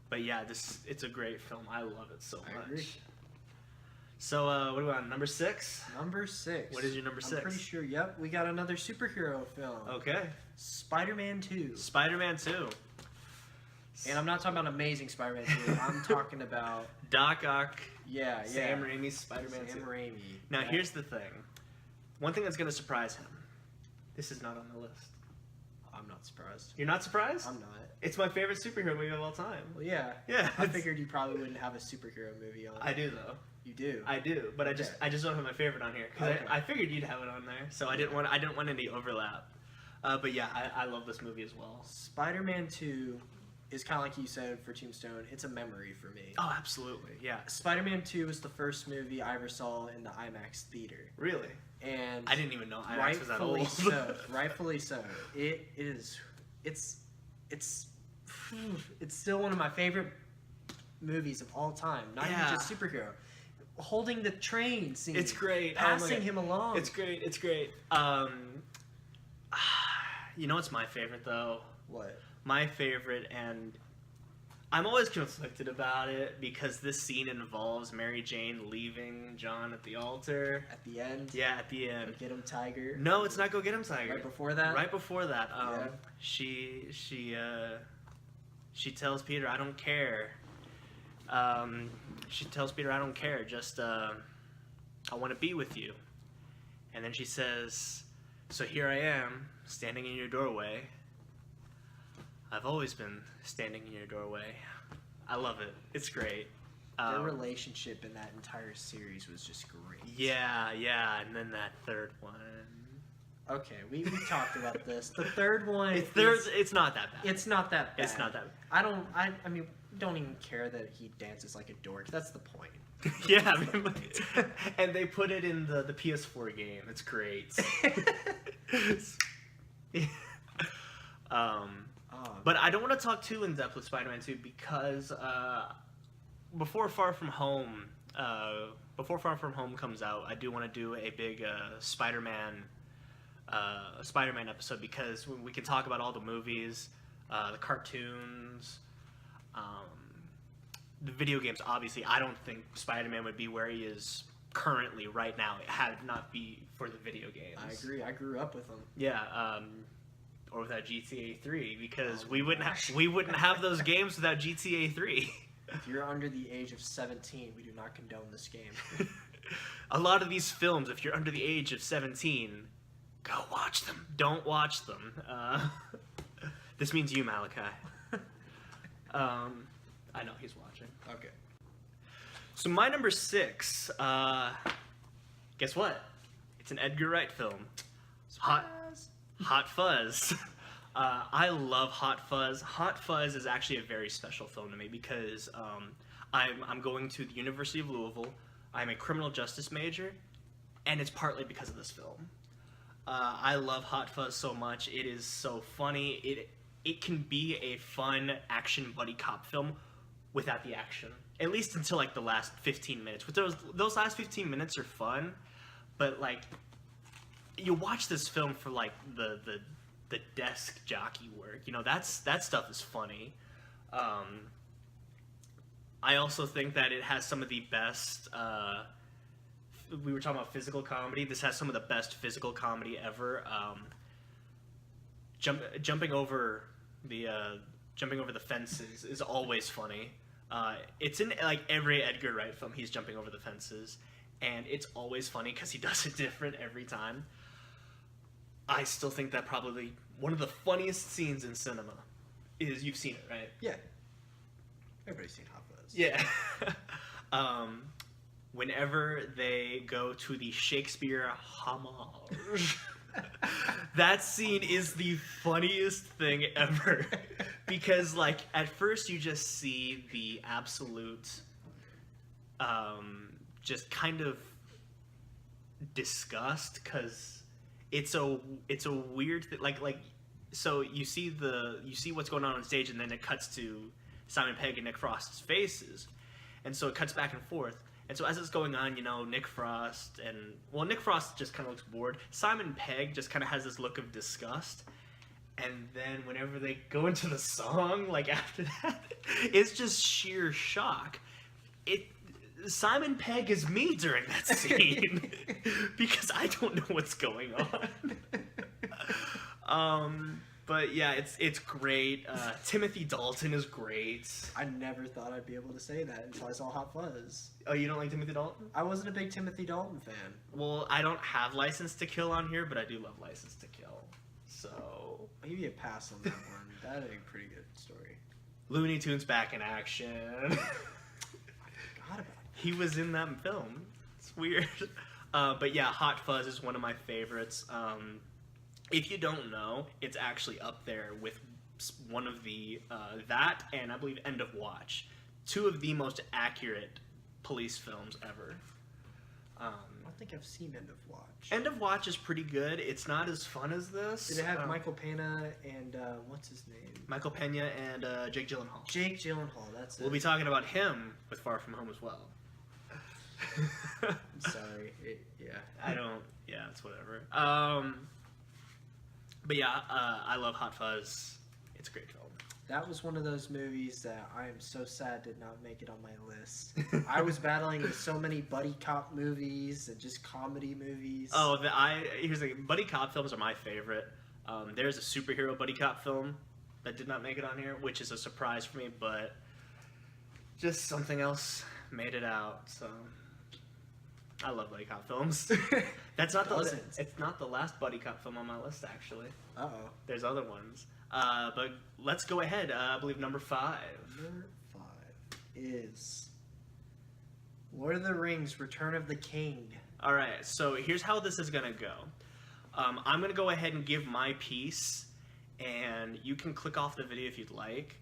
Speaker 1: But yeah, it's a great film. I love it so much.
Speaker 2: I agree.
Speaker 1: So, what are we on? Number 6?
Speaker 2: Number 6.
Speaker 1: What is your number 6?
Speaker 2: I'm pretty sure, yep. We got another superhero film.
Speaker 1: Okay.
Speaker 2: Spider-Man 2.
Speaker 1: Spider-Man 2.
Speaker 2: And I'm not talking about Amazing Spider-Man 2. I'm talking about
Speaker 1: Doc Ock
Speaker 2: Yeah,
Speaker 1: Sam Raimi's Spider-Man 2.
Speaker 2: Sam Raimi.
Speaker 1: Now, here's the thing. One thing that's going to surprise him. This is not on the list.
Speaker 2: I'm not surprised.
Speaker 1: You're not surprised?
Speaker 2: I'm not.
Speaker 1: It's my favorite superhero movie of all time.
Speaker 2: Well, yeah.
Speaker 1: Yeah.
Speaker 2: I figured you probably wouldn't have a superhero movie on.
Speaker 1: I do, though.
Speaker 2: You do?
Speaker 1: I do, but
Speaker 2: Okay.
Speaker 1: I just don't have my favorite on here because I figured you'd have it on there, so I didn't want any overlap. But yeah, I love this movie as well.
Speaker 2: Spider-Man 2 is kind of like you said for Tombstone. It's a memory for me.
Speaker 1: Oh, absolutely, yeah.
Speaker 2: Spider-Man 2 was the first movie I ever saw in the IMAX theater.
Speaker 1: Really?
Speaker 2: And
Speaker 1: I didn't even know IMAX was that old.
Speaker 2: Rightfully so. It is. It's still one of my favorite movies of all time. Not even just superhero. Holding the train scene.
Speaker 1: It's great.
Speaker 2: Passing him along.
Speaker 1: It's great. It's great. You know what's my favorite though?
Speaker 2: What?
Speaker 1: My favorite, and I'm always conflicted about it because this scene involves Mary Jane leaving John at the altar.
Speaker 2: At the end?
Speaker 1: Yeah, at the end.
Speaker 2: Go get him, Tiger.
Speaker 1: No, it's not Go Get Him, Tiger.
Speaker 2: Right before that?
Speaker 1: Right before that.
Speaker 2: Yeah.
Speaker 1: She tells Peter, I don't care. She tells Peter, I don't care. Just, I want to be with you. And then she says, so here I am, standing in your doorway. I've always been standing in your doorway. I love it. It's great.
Speaker 2: Their relationship in that entire series was just great.
Speaker 1: Yeah, and then that third one.
Speaker 2: Okay, we talked about this. The third one.
Speaker 1: It's not that bad.
Speaker 2: It's not that bad.
Speaker 1: It's not that bad.
Speaker 2: I mean, don't even care that he dances like a dork. That's the point.
Speaker 1: Yeah, I mean, and they put it in the PS4 game. It's great. But I don't want to talk too in depth with Spider-Man 2 because before Far From Home comes out, I do want to do a big Spider-Man episode because we can talk about all the movies, the cartoons, the video games. Obviously, I don't think Spider-Man would be where he is currently right now. It had not be for the video games.
Speaker 2: I agree. I grew up with them.
Speaker 1: Yeah, or without GTA 3 because we wouldn't have those games without GTA 3.
Speaker 2: If you're under the age of 17, we do not condone this game.
Speaker 1: A lot of these films, if you're under the age of 17, go watch them. Don't watch them. This means you, Malachi. I know he's watching.
Speaker 2: Okay.
Speaker 1: So my number 6, guess what? It's an Edgar Wright film. Hot Fuzz. I love Hot Fuzz. Hot Fuzz is actually a very special film to me because I'm going to the University of Louisville. I'm a criminal justice major, and it's partly because of this film. I love Hot Fuzz so much. It is so funny. It can be a fun action buddy cop film without the action. At least until like the last 15 minutes. But those last 15 minutes are fun, but like you watch this film for like the desk jockey work. You know, that stuff is funny. I also think that it has some of the best. We were talking about physical comedy. This has some of the best physical comedy ever. Jumping over the fences is always funny. It's in like every Edgar Wright film. He's jumping over the fences, and it's always funny because he does it different every time. I still think that probably one of the funniest scenes in cinema is, you've seen it, right?
Speaker 2: Yeah. Everybody's seen Hot Fuzz.
Speaker 1: Yeah. Whenever they go to the Shakespeare homage, that scene is the funniest thing ever. Because, like, at first you just see the absolute, just kind of disgust, because it's a weird thing. Like, so you see what's going on stage, and then it cuts to Simon Pegg and Nick Frost's faces, and so it cuts back and forth. And so as it's going on, you know, Nick Frost just kind of looks bored. Simon Pegg just kind of has this look of disgust. And then whenever they go into the song, like after that, it's just sheer shock. Simon Pegg is me during that scene because I don't know what's going on. But yeah, it's great. Timothy Dalton is great.
Speaker 2: I never thought I'd be able to say that until I saw Hot Fuzz.
Speaker 1: Oh, you don't like Timothy Dalton?
Speaker 2: I wasn't a big Timothy Dalton fan.
Speaker 1: Well, I don't have License to Kill on here, but I do love License to Kill. So
Speaker 2: I'll give you a pass on that one. That is a pretty good story.
Speaker 1: Looney Tunes back in action.
Speaker 2: I forgot about it.
Speaker 1: He was in that film. It's weird. But yeah, Hot Fuzz is one of my favorites. If you don't know, it's actually up there with one of the that and I believe End of Watch, two of the most accurate police films ever.
Speaker 2: I don't think I've seen End of Watch.
Speaker 1: End of Watch is pretty good. It's not as fun as this.
Speaker 2: Did it have Michael Pena and what's his name?
Speaker 1: Michael Pena and Jake Gyllenhaal.
Speaker 2: Jake Gyllenhaal. That's it.
Speaker 1: We'll be talking about him with Far From Home as well.
Speaker 2: I'm sorry.
Speaker 1: Yeah, it's whatever. But yeah, I love Hot Fuzz. It's a great film.
Speaker 2: That was one of those movies that I am so sad did not make it on my list. I was battling with so many buddy cop movies and just comedy movies.
Speaker 1: Oh, here's the thing. Buddy cop films are my favorite. There's a superhero buddy cop film that did not make it on here, which is a surprise for me, but just something else made it out. So I love buddy cop films. It's not the last buddy cop film on my list, actually.
Speaker 2: Uh-oh.
Speaker 1: There's other ones. But let's go ahead. I believe number 5.
Speaker 2: Number 5 is Lord of the Rings: Return of the King.
Speaker 1: All right, so here's how this is gonna go. I'm gonna go ahead and give my piece, and you can click off the video if you'd like.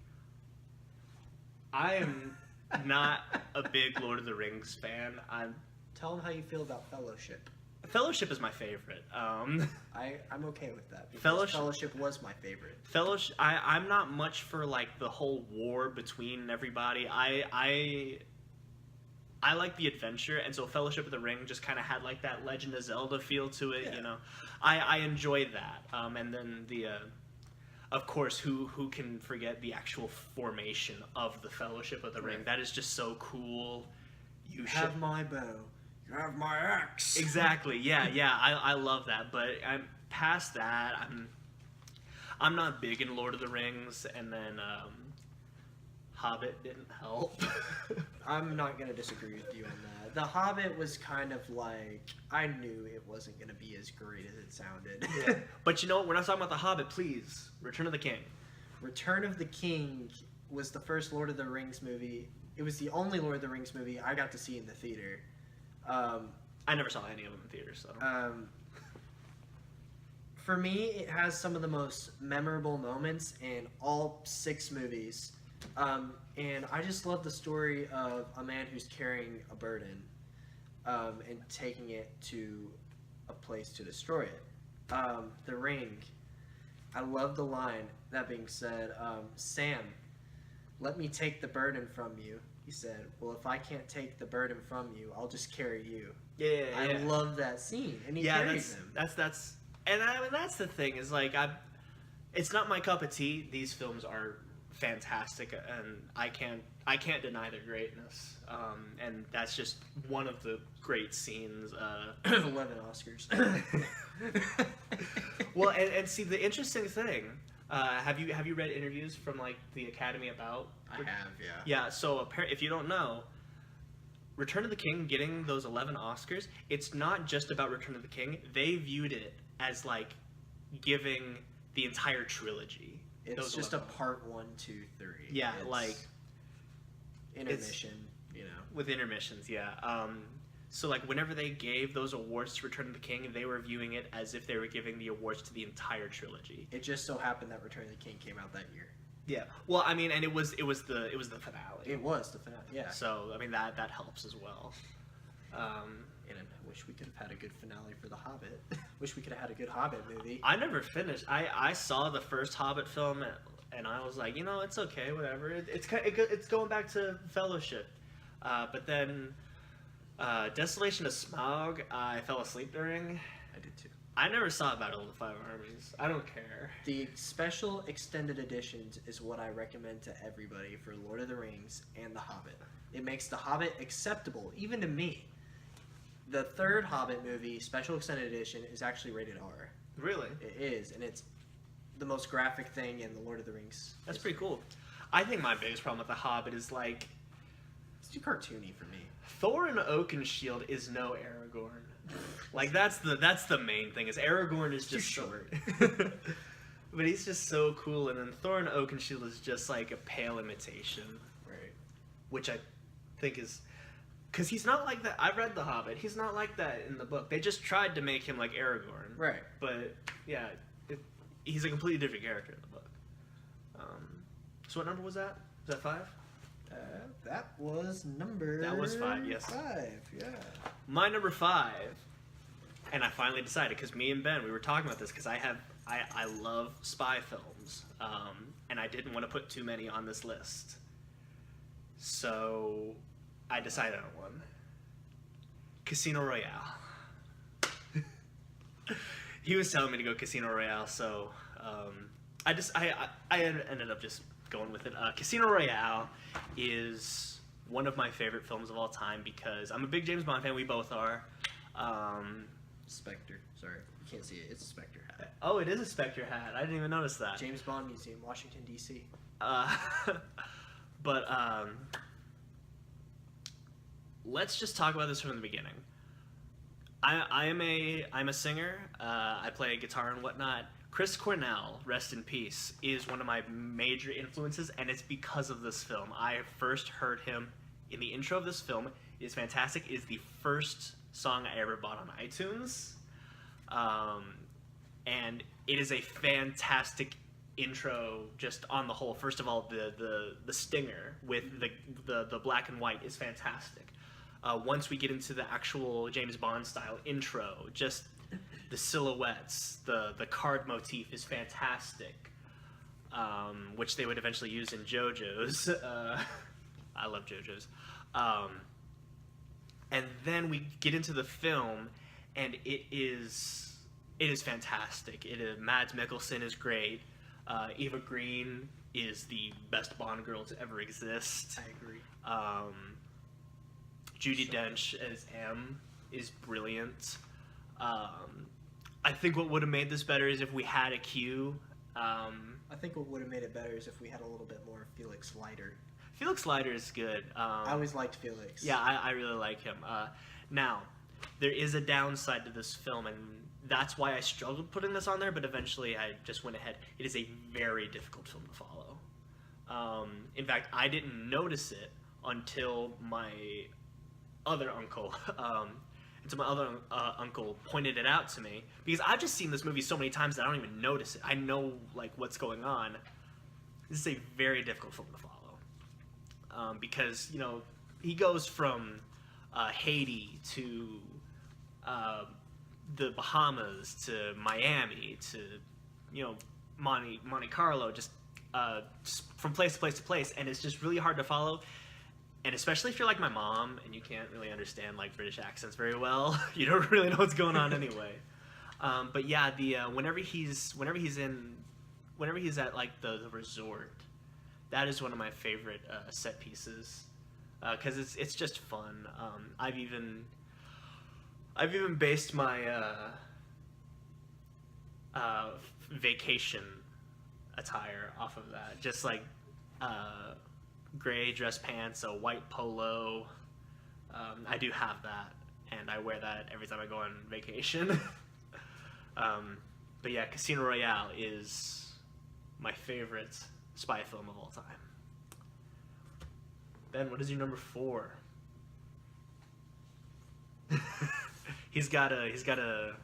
Speaker 1: I am not a big Lord of the Rings fan.
Speaker 2: Tell them how you feel about Fellowship.
Speaker 1: Fellowship is my favorite.
Speaker 2: I'm okay with that. Fellowship was my favorite.
Speaker 1: Fellowship. I'm not much for like the whole war between everybody. I like the adventure, and so Fellowship of the Ring just kind of had like that Legend of Zelda feel to it.
Speaker 2: Yeah.
Speaker 1: You know, I enjoyed that. And then of course, who can forget the actual formation of the Fellowship of the Ring? That is just so cool.
Speaker 2: You have my bow. You have my axe.
Speaker 1: Exactly. Yeah. I love that. But I'm past that. I'm not big in Lord of the Rings, and then Hobbit didn't help.
Speaker 2: I'm not gonna disagree with you on that. The Hobbit was kind of like, I knew it wasn't gonna be as great as it sounded.
Speaker 1: Yeah. But you know what? We're not talking about the Hobbit, please. Return of the King.
Speaker 2: Return of the King was the first Lord of the Rings movie. It was the only Lord of the Rings movie I got to see in the theater.
Speaker 1: I never saw any of them in theaters, so.
Speaker 2: For me, it has some of the most memorable moments in all 6 movies. And I just love the story of a man who's carrying a burden and taking it to a place to destroy it. The Ring. I love the line, that being said, Sam, let me take the burden from you. He said, well, if I can't take the burden from you, I'll just carry you.
Speaker 1: Yeah.
Speaker 2: I love that scene. And he carries him.
Speaker 1: And that's the thing, is like, it's not my cup of tea. These films are fantastic, and I can't deny their greatness. And that's just one of the great scenes.
Speaker 2: 11 Oscars.
Speaker 1: Well, and see, the interesting thing, have you read interviews from like the Academy about?
Speaker 2: I have, yeah.
Speaker 1: Yeah. So if you don't know, Return of the King getting those 11 Oscars, it's not just about Return of the King. They viewed it as like giving the entire trilogy.
Speaker 2: It's just a part 1, 2, 3.
Speaker 1: Yeah,
Speaker 2: it's
Speaker 1: like
Speaker 2: intermission, you know.
Speaker 1: With intermissions, yeah. So like whenever they gave those awards to Return of the King, they were viewing it as if they were giving the awards to the entire trilogy.
Speaker 2: It just so happened that Return of the King came out that year.
Speaker 1: Yeah. Well, I mean, and it was the finale.
Speaker 2: It was the finale. Yeah.
Speaker 1: So I mean that helps as well.
Speaker 2: And I wish we could have had a good finale for The Hobbit. Wish we could have had a good Hobbit movie.
Speaker 1: I never finished. I saw the first Hobbit film, and I was like, it's okay, whatever. It's going back to Fellowship, but then Desolation of Smaug, I fell asleep during.
Speaker 2: I did too.
Speaker 1: I never saw Battle of the Five Armies. I don't care.
Speaker 2: The special extended editions is what I recommend to everybody for Lord of the Rings and The Hobbit. It makes The Hobbit acceptable, even to me. The third Hobbit movie, special extended edition, is actually rated R.
Speaker 1: Really?
Speaker 2: It is, and it's the most graphic thing in the Lord of the Rings.
Speaker 1: That's pretty cool. I think my biggest problem with The Hobbit is like
Speaker 2: it's too cartoony for me.
Speaker 1: Thorin Oakenshield is no Aragorn. Like that's the main thing is Aragorn is just
Speaker 2: short.
Speaker 1: But he's just so cool, and then Thorin Oakenshield is just like a pale imitation,
Speaker 2: Right.
Speaker 1: which I think is because he's not like that. I've read The Hobbit. He's not like that in the book. They just tried to make him like Aragorn,
Speaker 2: Right.
Speaker 1: But yeah, he's a completely different character in the book. So what number was that? Was that 5?
Speaker 2: That was number...
Speaker 1: That was 5, yes.
Speaker 2: 5, yeah.
Speaker 1: My number 5, and I finally decided, because me and Ben, we were talking about this, because I love spy films, and I didn't want to put too many on this list. So I decided on one. Casino Royale. He was telling me to go Casino Royale, so I ended up just going with it. Casino Royale is one of my favorite films of all time because I'm a big James Bond fan. We both are.
Speaker 2: Spectre. Sorry, you can't see it. It's a Spectre hat.
Speaker 1: Oh, it is a Spectre hat. I didn't even notice that.
Speaker 2: James Bond Museum, Washington, D.C.
Speaker 1: But let's just talk about this from the beginning. I'm a singer. I play guitar and whatnot. Chris Cornell, rest in peace, is one of my major influences, and it's because of this film. I first heard him in the intro of this film. It is fantastic. It is the first song I ever bought on iTunes, and it is a fantastic intro. Just on the whole, first of all, the stinger with the black and white is fantastic. Once we get into the actual James Bond style intro, just the silhouettes, the card motif is fantastic, which they would eventually use in JoJo's. I love JoJo's. And then we get into the film, and it is fantastic. Mads Mikkelsen is great. Eva Green is the best Bond girl to ever exist.
Speaker 2: I agree.
Speaker 1: Judi Dench as M is brilliant. I think what would have made this better is if we had a Q.
Speaker 2: I think what would have made it better is if we had a little bit more Felix Leiter.
Speaker 1: Felix Leiter is good.
Speaker 2: I always liked Felix.
Speaker 1: Yeah, I really like him. Now, there is a downside to this film, and that's why I struggled putting this on there, but eventually I just went ahead. It is a very difficult film to follow. In fact, I didn't notice it until my other uncle... until my other uncle pointed it out to me, because I've just seen this movie so many times that I don't even notice it. I know like what's going on. This is a very difficult film to follow, because he goes from Haiti to the Bahamas to Miami to Monte Carlo, just from place to place to place, and it's just really hard to follow. And especially if you're like my mom and you can't really understand like British accents very well, you don't really know what's going on anyway. But yeah, whenever he's at like the resort, that is one of my favorite set pieces because it's just fun. I've even based my vacation attire off of that, just like. Gray dress pants, a white polo. I do have that, and I wear that every time I go on vacation. But yeah, Casino Royale is my favorite spy film of all time. Ben, what is your number 4? He's got a.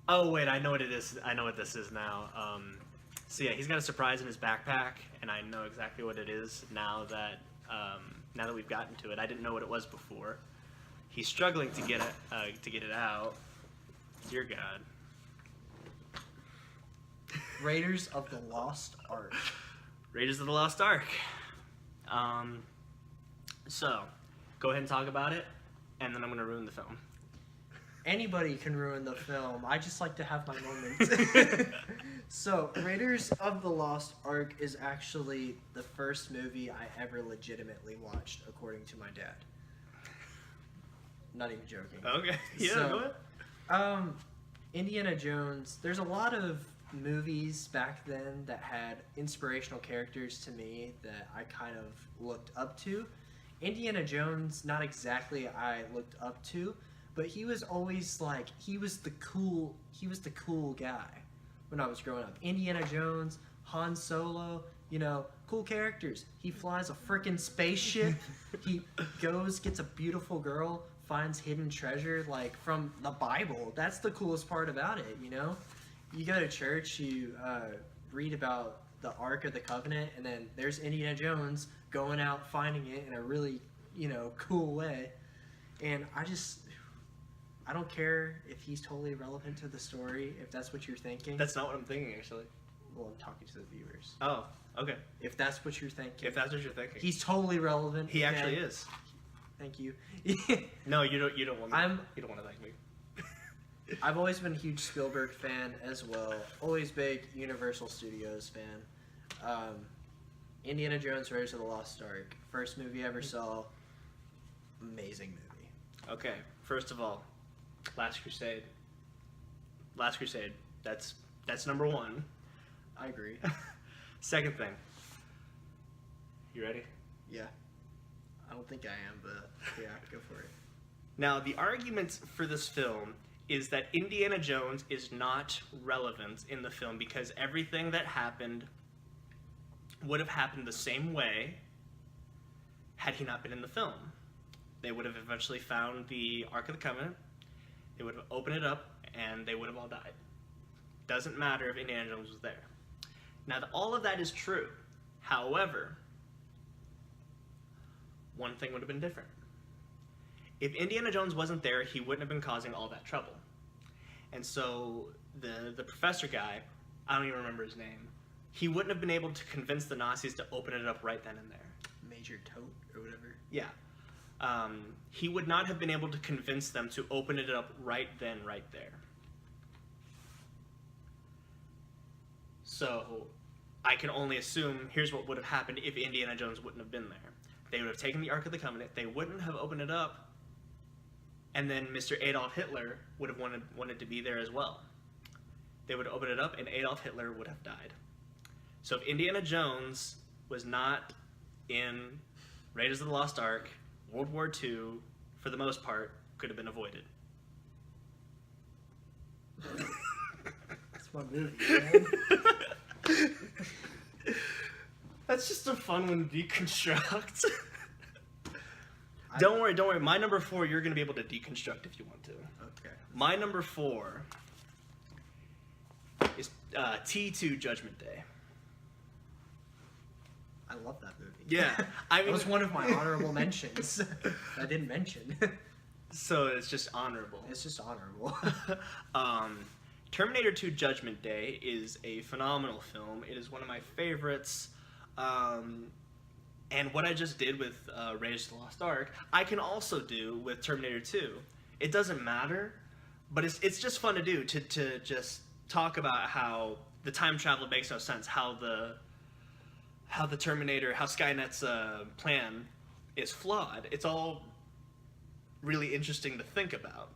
Speaker 1: Oh wait, I know what it is. I know what this is now. So yeah, he's got a surprise in his backpack, and I know exactly what it is now that we've gotten to it. I didn't know what it was before. He's struggling to get it out. Dear God.
Speaker 2: Raiders of the Lost Ark.
Speaker 1: Raiders of the Lost Ark. So, go ahead and talk about it, and then I'm gonna ruin the film.
Speaker 2: Anybody can ruin the film. I just like to have my moments. So, Raiders of the Lost Ark is actually the first movie I ever legitimately watched, according to my dad. Not even joking.
Speaker 1: Okay. Yeah,
Speaker 2: so,
Speaker 1: go ahead.
Speaker 2: Indiana Jones, there's a lot of movies back then that had inspirational characters to me that I kind of looked up to. Indiana Jones, not exactly I looked up to, but he was always like he was the cool guy when I was growing up. Indiana Jones, Han Solo, you know, cool characters. He flies a freaking spaceship. He goes, gets a beautiful girl, finds hidden treasure like from the Bible. That's the coolest part about it, you know? You go to church, you read about the Ark of the Covenant, and then there's Indiana Jones going out finding it in a really, you know, cool way. And I don't care if he's totally relevant to the story, if that's what you're thinking.
Speaker 1: That's not what I'm thinking, actually.
Speaker 2: Well, I'm talking to the viewers.
Speaker 1: Oh, okay.
Speaker 2: If that's what you're thinking.
Speaker 1: If that's what you're thinking.
Speaker 2: He's totally relevant.
Speaker 1: He actually is.
Speaker 2: Thank you.
Speaker 1: No, you don't want to. You don't want to thank me.
Speaker 2: I've always been a huge Spielberg fan as well. Always big Universal Studios fan. Indiana Jones: Raiders of the Lost Ark. First movie I ever saw. Amazing movie.
Speaker 1: Okay, first of all, Last Crusade. Last Crusade. That's number one.
Speaker 2: I agree.
Speaker 1: Second thing. You ready?
Speaker 2: Yeah. I don't think I am, but yeah, go for it.
Speaker 1: Now, the argument for this film is that Indiana Jones is not relevant in the film because everything that happened would have happened the same way had he not been in the film. They would have eventually found the Ark of the Covenant, they would have opened it up, and they would have all died. Doesn't matter if Indiana Jones was there. Now, all of that is true. However, one thing would have been different. If Indiana Jones wasn't there, he wouldn't have been causing all that trouble. And so the professor guy, I don't even remember his name, he wouldn't have been able to convince the Nazis to open it up right then and there.
Speaker 2: Major Tote or whatever.
Speaker 1: Yeah. He would not have been able to convince them to open it up right then, right there. So I can only assume here's what would have happened if Indiana Jones wouldn't have been there. They would have taken the Ark of the Covenant, they wouldn't have opened it up, and then Mr. Adolf Hitler would have wanted to be there as well. They would open it up, and Adolf Hitler would have died. So if Indiana Jones was not in Raiders of the Lost Ark, World War II, for the most part, could have been avoided.
Speaker 2: That's my movie, man.
Speaker 1: That's just a fun one to deconstruct. Don't worry. My number 4, you're going to be able to deconstruct if you want to.
Speaker 2: Okay.
Speaker 1: My number 4 is T2 Judgment Day.
Speaker 2: I love that movie.
Speaker 1: Yeah. I mean,
Speaker 2: it was one of my honorable mentions I didn't mention.
Speaker 1: So it's just honorable.
Speaker 2: It's just honorable.
Speaker 1: Terminator 2 Judgment Day is a phenomenal film. It is one of my favorites. And what I just did with Raiders of the Lost Ark, I can also do with Terminator 2. It doesn't matter, but it's just fun to do, to just talk about how the time travel makes no sense, how the Terminator, how Skynet's plan is flawed. It's all really interesting to think about.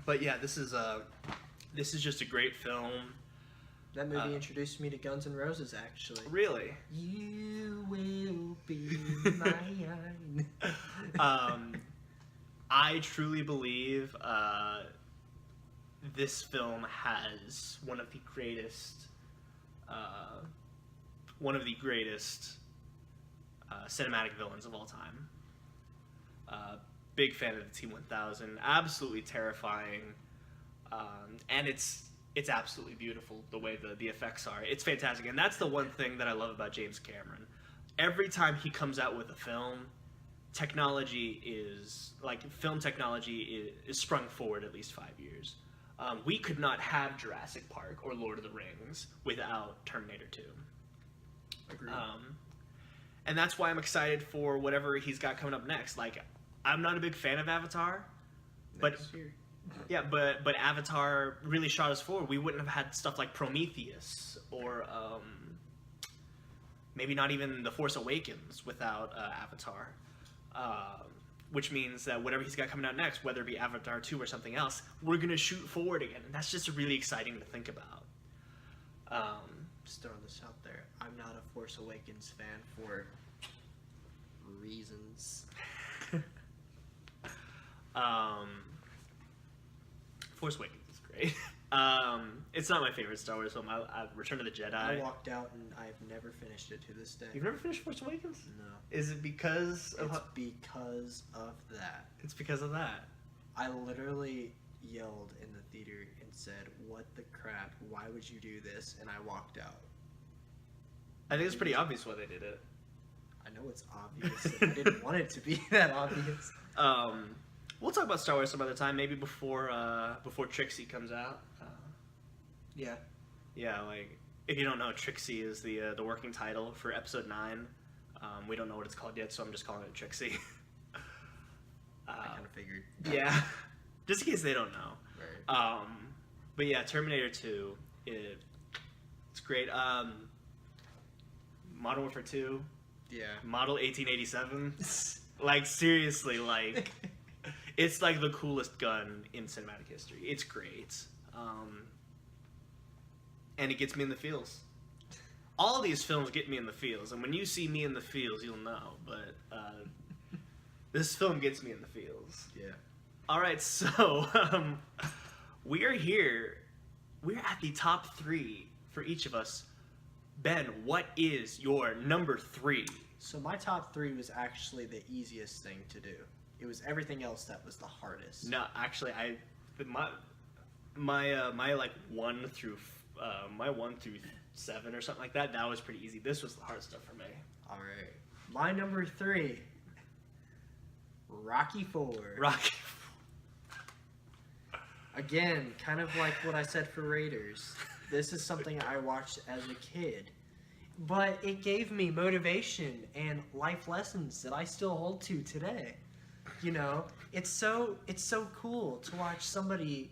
Speaker 1: But yeah, this is just a great film.
Speaker 2: That movie introduced me to Guns N' Roses, actually.
Speaker 1: Really?
Speaker 2: You will be mine.
Speaker 1: I truly believe this film has one of the greatest cinematic villains of all time. Big fan of the T-1000. Absolutely terrifying, and it's absolutely beautiful the way the effects are. It's fantastic, and that's the one thing that I love about James Cameron. Every time he comes out with a film, film technology is sprung forward at least 5 years. We could not have Jurassic Park or Lord of the Rings without Terminator 2.
Speaker 2: Agreed.
Speaker 1: And that's why I'm excited for whatever he's got coming up next. Like, I'm not a big fan of Avatar,
Speaker 2: Next year.
Speaker 1: Yeah, but Avatar really shot us forward. We wouldn't have had stuff like Prometheus or maybe not even The Force Awakens without Avatar. which means that whatever he's got coming out next, whether it be Avatar 2 or something else, we're going to shoot forward again. And that's just really exciting to think about.
Speaker 2: Just throwing this out there. I'm not a Force Awakens fan for reasons.
Speaker 1: Force Awakens is great. It's not my favorite Star Wars film. I Return of the Jedi.
Speaker 2: I walked out and I've never finished it to this day.
Speaker 1: You've never finished Force Awakens?
Speaker 2: No.
Speaker 1: Is it because of...
Speaker 2: It's because of that.
Speaker 1: It's because of that.
Speaker 2: I literally yelled in the theater and said, "What the crap? Why would you do this?" And I walked out.
Speaker 1: I think it's pretty obvious why they did it.
Speaker 2: I know it's obvious. And I didn't want it to be that obvious.
Speaker 1: We'll talk about Star Wars some other time, maybe before Trixie comes out.
Speaker 2: Yeah.
Speaker 1: Yeah, like, if you don't know, Trixie is the working title for Episode 9. We don't know what it's called yet, so I'm just calling it Trixie.
Speaker 2: I kind of figured.
Speaker 1: Yeah. Just in case they don't know.
Speaker 2: Right.
Speaker 1: But yeah, Terminator 2, it's great. Modern Warfare 2.
Speaker 2: Yeah.
Speaker 1: Model 1887. Like, seriously, like, it's like the coolest gun in cinematic history. It's great. And it gets me in the feels. All these films get me in the feels, and when you see me in the feels, you'll know. But this film gets me in the feels.
Speaker 2: Yeah.
Speaker 1: All right, so we are here. We're at the top 3 for each of us. Ben, what is your number 3?
Speaker 2: So my top 3 was actually the easiest thing to do. It was everything else that was the hardest.
Speaker 1: No, actually, my like 1 through 7 or something like that. That was pretty easy. This was the hard stuff for me.
Speaker 2: All right. My number 3, Rocky 4.
Speaker 1: Rocky.
Speaker 2: Again, kind of like what I said for Raiders. This is something I watched as a kid. But it gave me motivation and life lessons that I still hold to today. You know, it's so cool to watch somebody,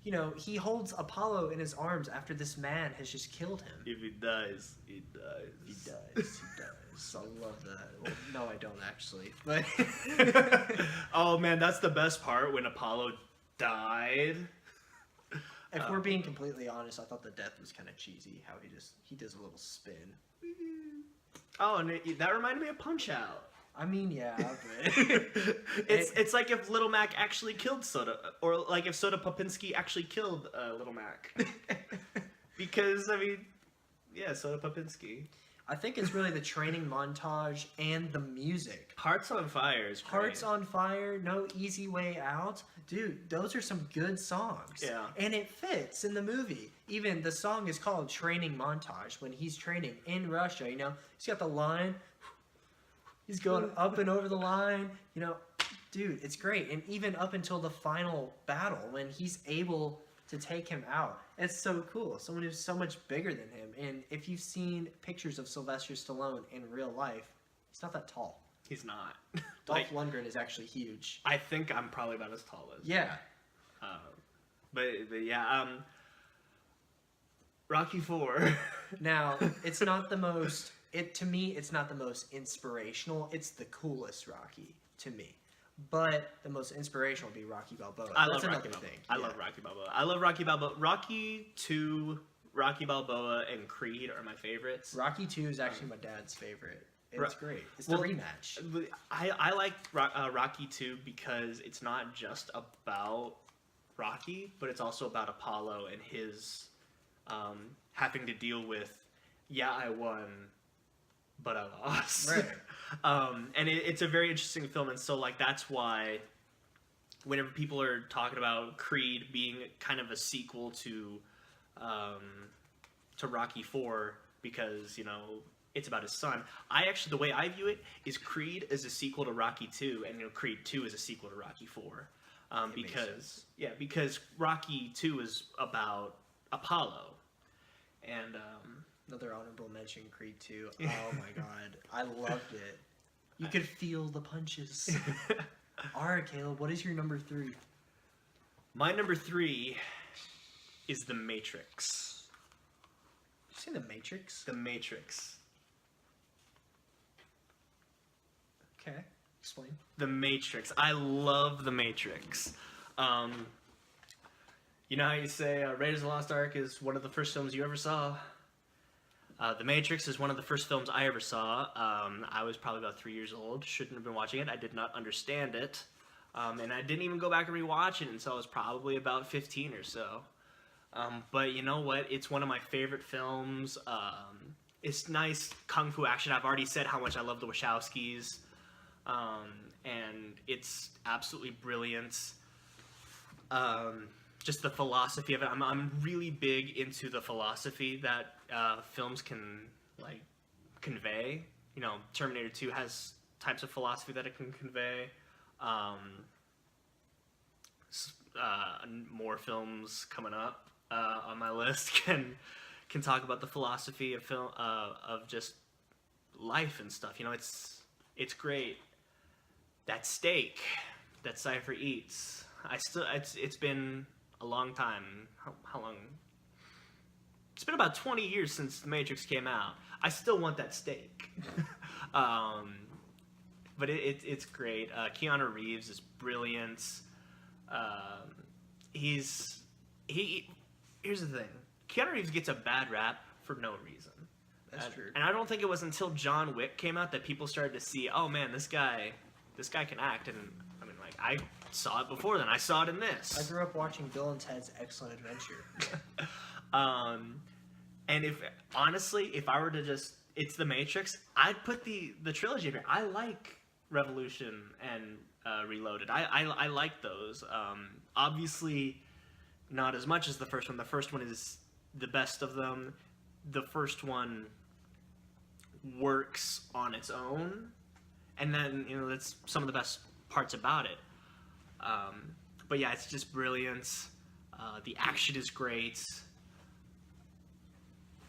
Speaker 2: you know, he holds Apollo in his arms after this man has just killed him.
Speaker 1: If he dies, he dies.
Speaker 2: He does. I love that. Well, no, I don't actually. But
Speaker 1: oh man, that's the best part, when Apollo died.
Speaker 2: If we're being completely honest, I thought the death was kind of cheesy. How he does a little spin.
Speaker 1: Oh, and that reminded me of Punch Out.
Speaker 2: I mean, yeah, but
Speaker 1: it's like if Little Mac actually killed Soda, or like if Soda Popinski actually killed Little Mac. Because I mean, yeah, Soda Popinski.
Speaker 2: I think it's really the training montage and the music.
Speaker 1: Hearts on Fire is great.
Speaker 2: Hearts on Fire, No Easy Way Out. Dude, those are some good songs.
Speaker 1: Yeah.
Speaker 2: And it fits in the movie. Even the song is called Training Montage. When he's training in Russia, you know, he's got the line. He's going up and over the line. You know, dude, it's great. And even up until the final battle, when he's able to take him out. It's so cool. Someone who's so much bigger than him. And if you've seen pictures of Sylvester Stallone in real life, he's not that tall.
Speaker 1: He's not.
Speaker 2: Dolph Lundgren is actually huge.
Speaker 1: I think I'm probably about as tall as.
Speaker 2: Yeah.
Speaker 1: But yeah, Rocky 4.
Speaker 2: Now, it's not the most. To me, it's not the most inspirational. It's the coolest Rocky to me. But the most inspirational would be Rocky Balboa. That's another thing.
Speaker 1: I love Rocky Balboa. I love Rocky Balboa. Rocky 2, Rocky Balboa, and Creed are my favorites.
Speaker 2: Rocky 2 is actually my dad's favorite. It's great. It's the rematch.
Speaker 1: I like Rocky 2 because it's not just about Rocky, but it's also about Apollo and his having to deal with, yeah, I won, but I lost.
Speaker 2: Right.
Speaker 1: And it's a very interesting film, and so like that's why whenever people are talking about Creed being kind of a sequel to Rocky 4, because you know it's about his son, the way I view it is Creed is a sequel to Rocky 2, and you know Creed 2 is a sequel to Rocky 4, because Rocky 2 is about Apollo, and
Speaker 2: another honorable mention, Creed 2. Oh my god, I loved it. You could feel the punches. Alright, Caleb, what is your number 3?
Speaker 1: My number 3 is The Matrix.
Speaker 2: Did you say The Matrix?
Speaker 1: The Matrix.
Speaker 2: Okay. Explain.
Speaker 1: The Matrix. I love The Matrix. You know how you say Raiders of the Lost Ark is one of the first films you ever saw? The Matrix is one of the first films I ever saw. I was probably about 3 years old. Shouldn't have been watching it. I did not understand it. And I didn't even go back and rewatch it until I was probably about 15 or so. But you know what? It's one of my favorite films. It's nice kung fu action. I've already said how much I love the Wachowskis. And it's absolutely brilliant. Just the philosophy of it. I'm really big into the philosophy that films can like convey. You know, Terminator 2 has types of philosophy that it can convey. More films coming up on my list can talk about the philosophy of film of just life and stuff. You know, it's great. That steak that Cypher eats. It's been a long time. How long? It's been about 20 years since The Matrix came out. I still want that steak. But it's great. Keanu Reeves is brilliant. Here's the thing. Keanu Reeves gets a bad rap for no reason.
Speaker 2: That's true.
Speaker 1: And I don't think it was until John Wick came out that people started to see, oh man, this guy can act. And I mean, like, I saw it before then. I saw it in this.
Speaker 2: I grew up watching Bill and Ted's Excellent Adventure.
Speaker 1: And if I were to just, it's The Matrix, I'd put the trilogy in here. I like Revolution and Reloaded. I like those. Obviously, not as much as the first one. The first one is the best of them. The first one works on its own, and then that's some of the best parts about it. But yeah, it's just brilliant. The action is great.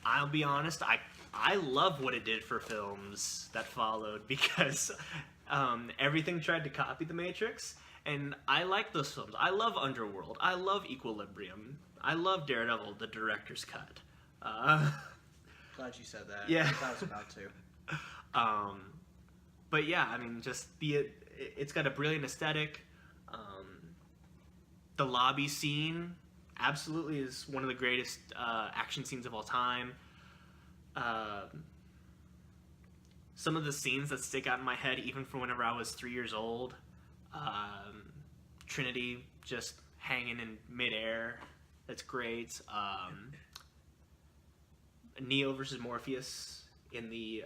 Speaker 1: I'll be honest, I love what it did for films that followed because everything tried to copy The Matrix, and I like those films. I love Underworld. I love Equilibrium. I love Daredevil, the director's cut.
Speaker 2: Glad you said that.
Speaker 1: Yeah.
Speaker 2: I was about to.
Speaker 1: But yeah, I mean, just it's got a brilliant aesthetic. The lobby scene absolutely is one of the greatest action scenes of all time. Some of the scenes that stick out in my head, even from whenever I was 3 years old, Trinity just hanging in midair. That's great. Neo versus Morpheus in the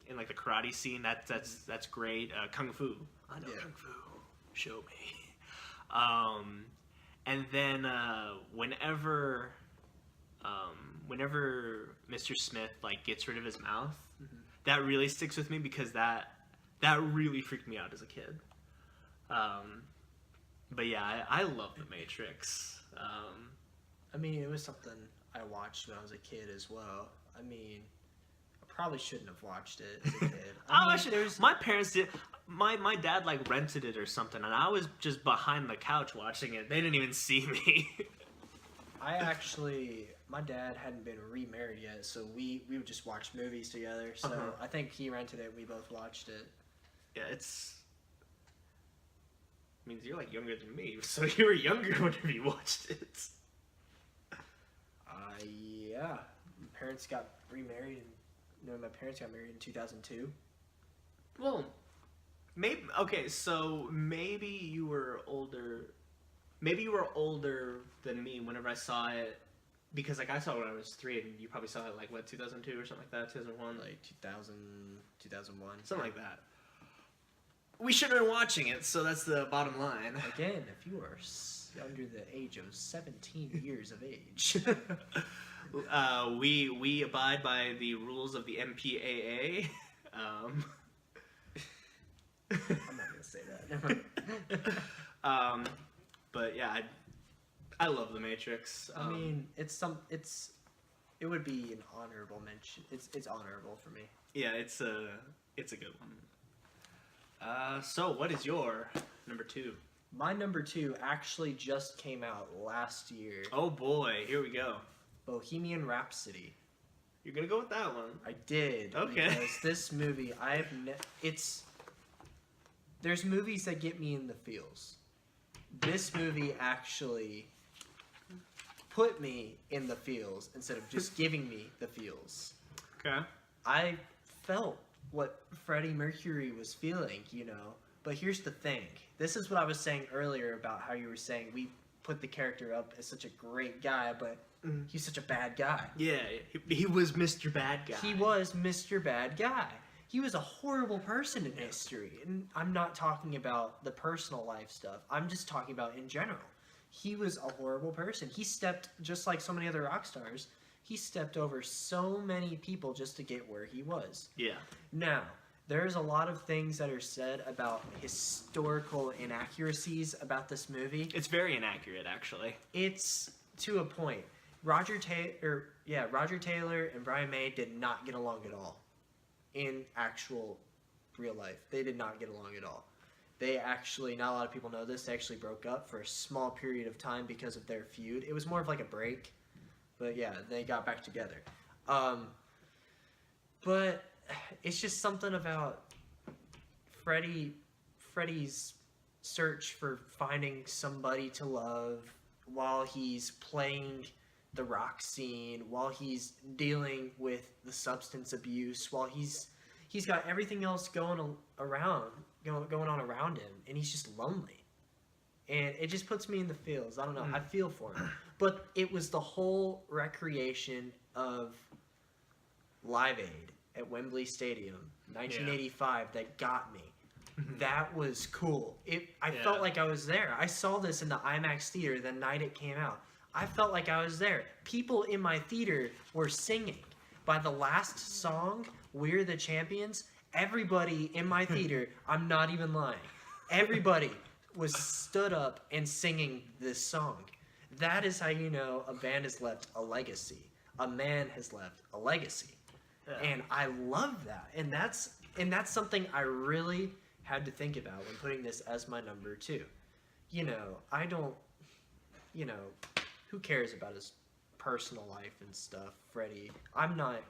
Speaker 1: in like the karate scene. That's great. Kung Fu. I know Kung Fu. Show me. And then whenever Mr. Smith like gets rid of his mouth, that really sticks with me because that really freaked me out as a kid. But yeah, I love The Matrix.
Speaker 2: I mean, it was something I watched when I was a kid as well. I mean, I probably shouldn't have watched it as a kid.
Speaker 1: My parents did. My dad like rented it or something, and I was just behind the couch watching it. They didn't even see me.
Speaker 2: My dad hadn't been remarried yet, so we would just watch movies together. So I think he rented it and we both watched it.
Speaker 1: Yeah, means you're like younger than me, so you were younger whenever you watched it.
Speaker 2: Yeah. My parents got remarried, my parents got married in 2002.
Speaker 1: Well, maybe, okay, so maybe you were older than me whenever I saw it, because like I saw it when I was 3, and you probably saw it like, what, 2002 or something like that, 2001?
Speaker 2: Like 2000, 2001.
Speaker 1: Something like that. We should have been watching it, so that's the bottom line.
Speaker 2: Again, if you are under the age of 17 years of age.
Speaker 1: We abide by the rules of the MPAA.
Speaker 2: I'm not gonna say that.
Speaker 1: But yeah, I love The Matrix.
Speaker 2: I mean, it would be an honorable mention. It's honorable for me.
Speaker 1: Yeah, it's a good one. So what is your number 2?
Speaker 2: My number 2 actually just came out last year.
Speaker 1: Oh boy, here we go.
Speaker 2: Bohemian Rhapsody.
Speaker 1: You're gonna go with that one?
Speaker 2: I did.
Speaker 1: Okay.
Speaker 2: Because this movie, there's movies that get me in the feels. This movie actually put me in the feels instead of just giving me the feels.
Speaker 1: Okay.
Speaker 2: I felt what Freddie Mercury was feeling, you know. But here's the thing. This is what I was saying earlier about how you were saying we put the character up as such a great guy, but he's such a bad guy.
Speaker 1: Yeah, he was Mr. Bad Guy.
Speaker 2: He was Mr. Bad Guy. He was a horrible person in history. And I'm not talking about the personal life stuff. I'm just talking about in general. He was a horrible person. He stepped, just like so many other rock stars, he stepped over so many people just to get where he was.
Speaker 1: Yeah.
Speaker 2: Now, there's a lot of things that are said about historical inaccuracies about this movie.
Speaker 1: It's very inaccurate, actually.
Speaker 2: It's to a point. Roger Taylor and Brian May did not get along at all. In actual real life, they did not get along at all. They actually, not a lot of people know this, they actually broke up for a small period of time because of their feud. It was more of like a break, but yeah, they got back together. But it's just something about Freddie's search for finding somebody to love while he's playing the rock scene, while he's dealing with the substance abuse, while he's got everything else going on around him, and he's just lonely. And it just puts me in the feels. I don't know. I feel for him. But it was the whole recreation of Live Aid at Wembley Stadium, 1985, that got me. That was cool. I felt like I was there. I saw this in the IMAX theater the night it came out. I felt like I was there. People in my theater were singing. By the last song, We're the Champions, everybody in my theater, I'm not even lying, everybody was stood up and singing this song. That is how you know a band has left a legacy. A man has left a legacy. Yeah. And I love that. And that's something I really had to think about when putting this as my number 2. You know, I don't, you know, who cares about his personal life and stuff, Freddie? I'm not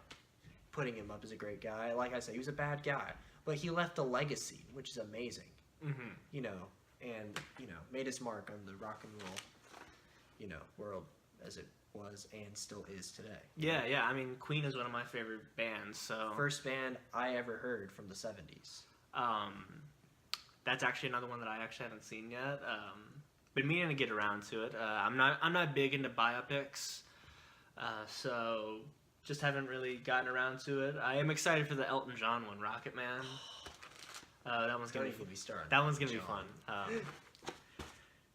Speaker 2: putting him up as a great guy. Like I said, he was a bad guy. But he left a legacy, which is amazing. You know, and, you know, made his mark on the rock and roll, you know, world as it was and still is today.
Speaker 1: Yeah. I mean, Queen is one of my favorite bands, so...
Speaker 2: First band I ever heard from the 70s.
Speaker 1: That's actually another one that I actually haven't seen yet. Been meaning to get around to it. I'm not big into biopics, so just haven't really gotten around to it. I am excited for the Elton John one, Rocket Man. That one's gonna be fun.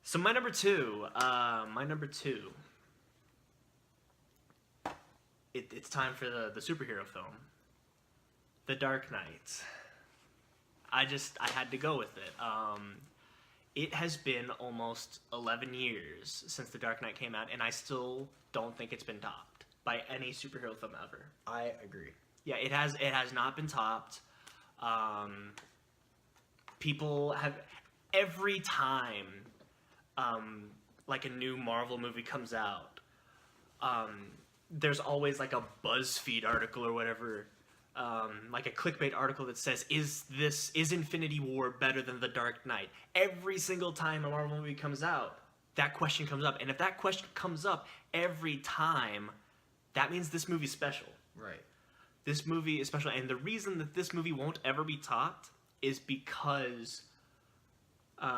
Speaker 1: So my number two. It's time for the superhero film, The Dark Knight. I had to go with it. It has been almost 11 years since The Dark Knight came out, and I still don't think it's been topped by any superhero film ever.
Speaker 2: I agree.
Speaker 1: Yeah, it has not been topped. People have, every time like a new Marvel movie comes out, there's always like a BuzzFeed article or whatever, like a clickbait article that says, is Infinity War better than The Dark Knight? Every single time a Marvel movie comes out, that question comes up. And if that question comes up every time, that means this movie's special.
Speaker 2: Right.
Speaker 1: This movie is special. And the reason that this movie won't ever be topped is because, and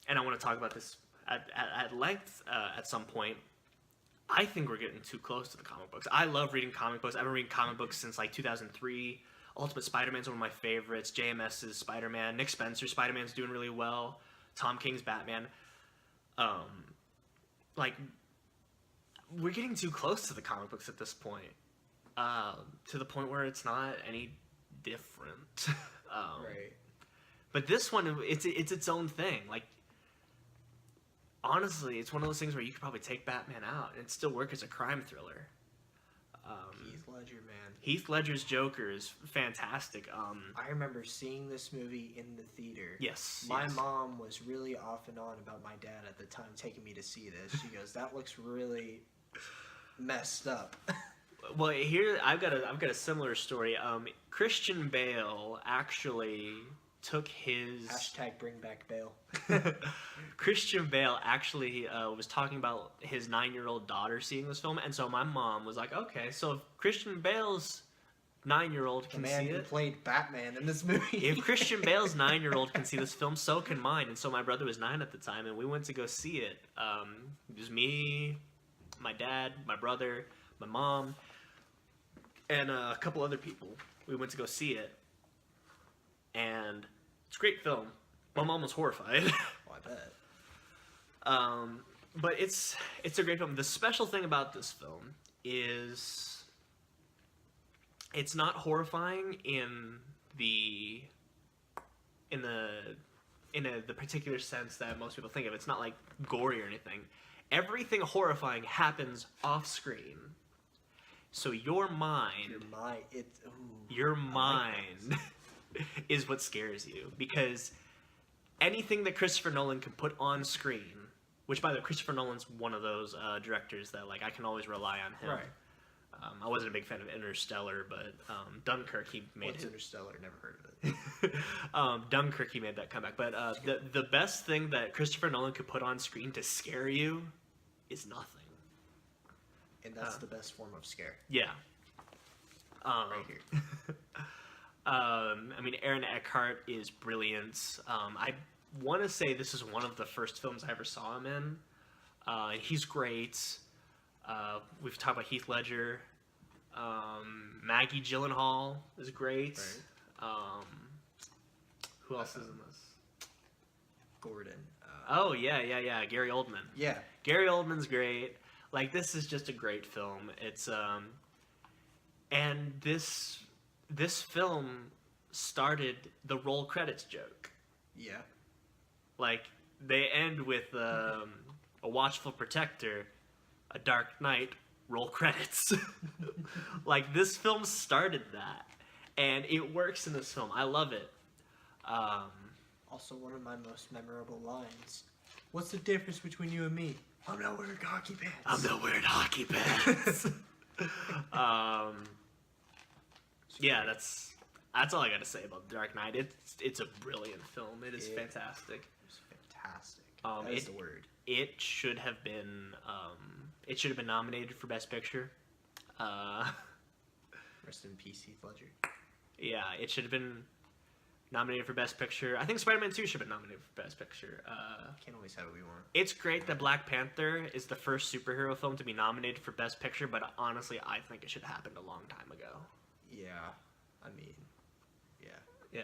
Speaker 1: I want to talk about this at length at some point, I think we're getting too close to the comic books. I love reading comic books. I've been reading comic books since like 2003. Ultimate Spider-Man's one of my favorites. JMS's Spider-Man. Nick Spencer's Spider-Man's doing really well. Tom King's Batman. Like, we're getting too close to the comic books at this point. To the point where it's not any different.
Speaker 2: Right.
Speaker 1: But this one, it's its own thing. Like, honestly, it's one of those things where you could probably take Batman out and still work as a crime thriller.
Speaker 2: Heath Ledger, man.
Speaker 1: Heath Ledger's Joker is fantastic.
Speaker 2: I remember seeing this movie in the theater.
Speaker 1: Yes.
Speaker 2: My mom was really off and on about my dad at the time taking me to see this. She goes, "That looks really messed up."
Speaker 1: Well, here I've got a similar story. Christian Bale actually took his...
Speaker 2: Hashtag bring back Bale.
Speaker 1: Christian Bale actually was talking about his 9-year-old daughter seeing this film, and so my mom was like, okay, so if Christian Bale's 9-year-old can see
Speaker 2: who
Speaker 1: it...
Speaker 2: played Batman in this movie.
Speaker 1: If Christian Bale's 9-year-old can see this film, so can mine. And so my brother was 9 at the time, and we went to go see it. It was me, my dad, my brother, my mom, and a couple other people. We went to go see it, and it's a great film. My mom was horrified.
Speaker 2: Oh, I bet.
Speaker 1: But it's a great film. The special thing about this film is it's not horrifying in the particular sense that most people think of. It's not like gory or anything. Everything horrifying happens off screen. So your mind is what scares you, because anything that Christopher Nolan can put on screen, which by the way, Christopher Nolan's one of those directors that like I can always rely on him.
Speaker 2: Right.
Speaker 1: I wasn't a big fan of Interstellar, but Dunkirk, he made
Speaker 2: What's
Speaker 1: it.
Speaker 2: Interstellar? Never heard of it.
Speaker 1: Dunkirk, he made that comeback. But the best thing that Christopher Nolan could put on screen to scare you is nothing.
Speaker 2: And that's the best form of scare.
Speaker 1: Yeah.
Speaker 2: Right here.
Speaker 1: I mean, Aaron Eckhart is brilliant. I want to say this is one of the first films I ever saw him in. He's great. We've talked about Heath Ledger. Maggie Gyllenhaal is great.
Speaker 2: Right.
Speaker 1: Who else is in this?
Speaker 2: Gordon.
Speaker 1: Oh, yeah. Gary Oldman.
Speaker 2: Yeah.
Speaker 1: Gary Oldman's great. Like, this is just a great film. It's, and this film started the roll credits joke.
Speaker 2: Yeah.
Speaker 1: Like, they end with, a watchful protector, a dark night, roll credits. Like, this film started that. And it works in this film. I love it.
Speaker 2: Also, one of my most memorable lines. What's the difference between you and me? I'm not wearing hockey pants.
Speaker 1: I'm not wearing hockey pants. Yeah, that's all I got to say about The Dark Knight. It's a brilliant film. It is fantastic.
Speaker 2: It's fantastic. That is the word.
Speaker 1: It should have been nominated for Best Picture.
Speaker 2: Rest in peace, Heath Ledger.
Speaker 1: Yeah, it should have been nominated for Best Picture. I think Spider-Man 2 should have been nominated for Best Picture.
Speaker 2: Can't always have what we want.
Speaker 1: It's great that Black Panther is the first superhero film to be nominated for Best Picture, but honestly, I think it should have happened a long time ago.
Speaker 2: Yeah, I mean,
Speaker 1: yeah.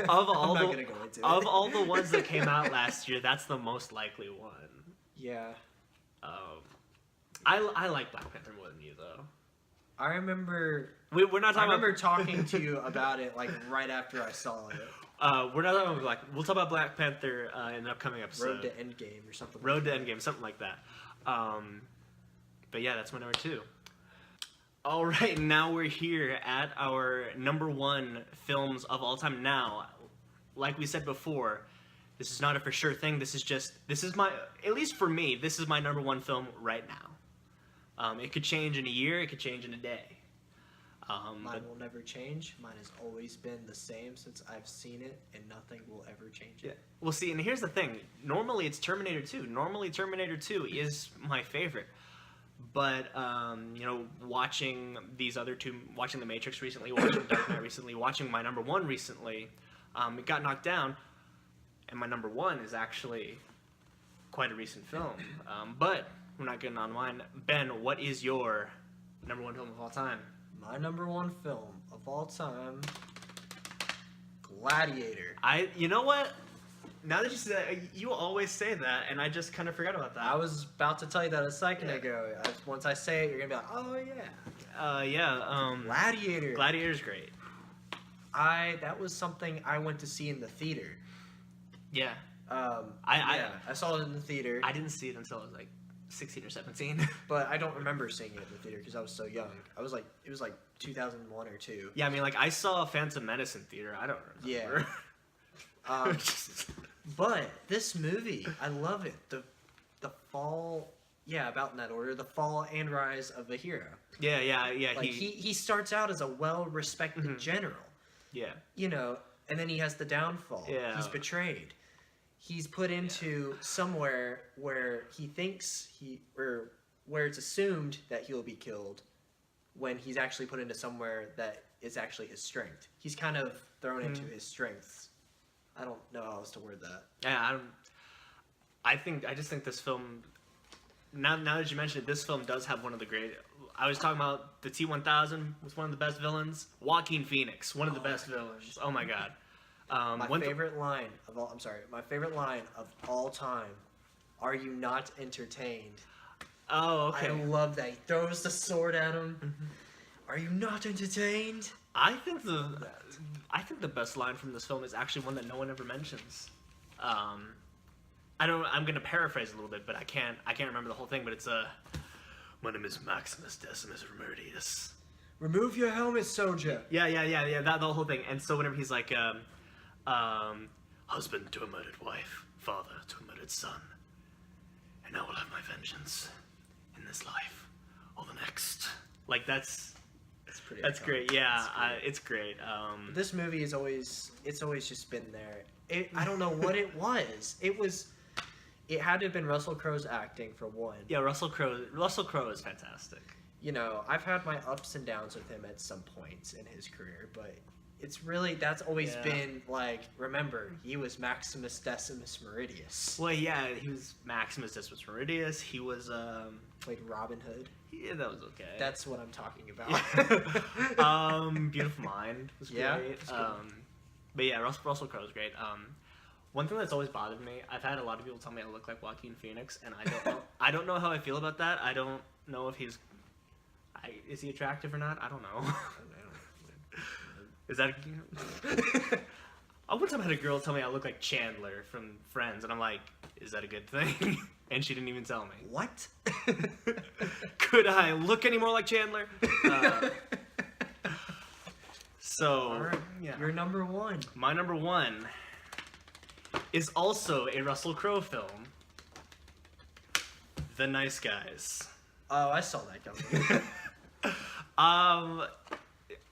Speaker 1: Of all
Speaker 2: I'm not gonna go into
Speaker 1: of
Speaker 2: it.
Speaker 1: all the ones that came out last year, that's the most likely one.
Speaker 2: Yeah.
Speaker 1: I like Black Panther more than you, though.
Speaker 2: I remember.
Speaker 1: We're not talking.
Speaker 2: I remember talking to you about it like right after I saw it.
Speaker 1: We're not talking about we'll talk about Black Panther in an upcoming episode.
Speaker 2: Road to Endgame or something.
Speaker 1: Road to Endgame, something like that. But yeah, that's my number 2. All right, now we're here at our number 1 films of all time. Now, like we said before, this is not a for sure thing. This is my, at least for me, this is my number 1 film right now. It could change in a year. It could change in a day.
Speaker 2: Mine will never change. Mine has always been the same since I've seen it, and nothing will ever change it.
Speaker 1: Yeah. Well, see, and here's the thing. Normally, it's Terminator 2. Normally, Terminator 2 is my favorite. But, watching these other two, watching The Matrix recently, watching Dark Knight recently, watching my number 1 recently, it got knocked down. And my number 1 is actually quite a recent film. But we're not getting on mine. Ben, what is your number 1 film of all time?
Speaker 2: My number 1 film of all time, Gladiator.
Speaker 1: You know what? Now that you say that, you always say that, and I just kind of forgot about that.
Speaker 2: I was about to tell you that a second ago. Once I say it, you're gonna be like, "Oh yeah." Gladiator.
Speaker 1: Gladiator's great.
Speaker 2: That was something I went to see in the theater.
Speaker 1: Yeah.
Speaker 2: I saw it in the theater.
Speaker 1: I didn't see it until I was like 16 or 17.
Speaker 2: But I don't remember seeing it in the theater because I was so young. It was like 2001 or 2.
Speaker 1: Yeah, I mean, like, I saw Phantom Menace in theater. I don't remember.
Speaker 2: Yeah. But this movie, I love it. The fall, about in that order. The fall and rise of a hero. Yeah.
Speaker 1: Like
Speaker 2: he starts out as a well-respected general.
Speaker 1: Yeah.
Speaker 2: and then he has the downfall.
Speaker 1: Yeah.
Speaker 2: He's betrayed. He's put into somewhere where he thinks or where it's assumed that he'll be killed, when he's actually put into somewhere that is actually his strength. He's kind of thrown into his strengths. I don't know how else to word that.
Speaker 1: Yeah, I just think this film. Now that you mention it, this film does have one of the great. I was talking about the T-1000 was one of the best villains. Joaquin Phoenix, one of the best villains. Oh my god.
Speaker 2: My favorite line of all time. Are you not entertained?
Speaker 1: Oh, okay.
Speaker 2: I love that. He throws the sword at him. Mm-hmm. Are you not entertained?
Speaker 1: I think the best line from this film is actually one that no one ever mentions. I'm gonna paraphrase a little bit, but I can't remember the whole thing. But it's my name is Maximus Decimus Remedius.
Speaker 2: Remove your helmet, soldier.
Speaker 1: Yeah. That the whole thing. And so whenever he's like, husband to a murdered wife, father to a murdered son, and I will have my vengeance in this life or the next. Like that's great. Yeah, it's great.
Speaker 2: This movie is always just been there. I don't know what it was. It had to have been Russell Crowe's acting for one.
Speaker 1: Yeah, Russell Crowe is fantastic.
Speaker 2: You know, I've had my ups and downs with him at some points in his career, but that's always been like, remember, he was Maximus Decimus Meridius.
Speaker 1: Well, yeah, he was Maximus Decimus Meridius. He was
Speaker 2: played Robin Hood.
Speaker 1: Yeah, that was okay.
Speaker 2: That's what I'm talking about.
Speaker 1: Beautiful Mind was great.
Speaker 2: Yeah,
Speaker 1: but yeah, Russell Crowe was great. One thing that's always bothered me, I've had a lot of people tell me I look like Joaquin Phoenix, and I don't know how I feel about that. I don't know if is he attractive or not? I don't know. Is that? One time I had a girl tell me I look like Chandler from Friends, and I'm like, is that a good thing? And she didn't even tell me.
Speaker 2: What?
Speaker 1: Could I look any more like Chandler?
Speaker 2: Right. Yeah. Your number one.
Speaker 1: My number one is also a Russell Crowe film, The Nice Guys.
Speaker 2: Oh, I saw that coming.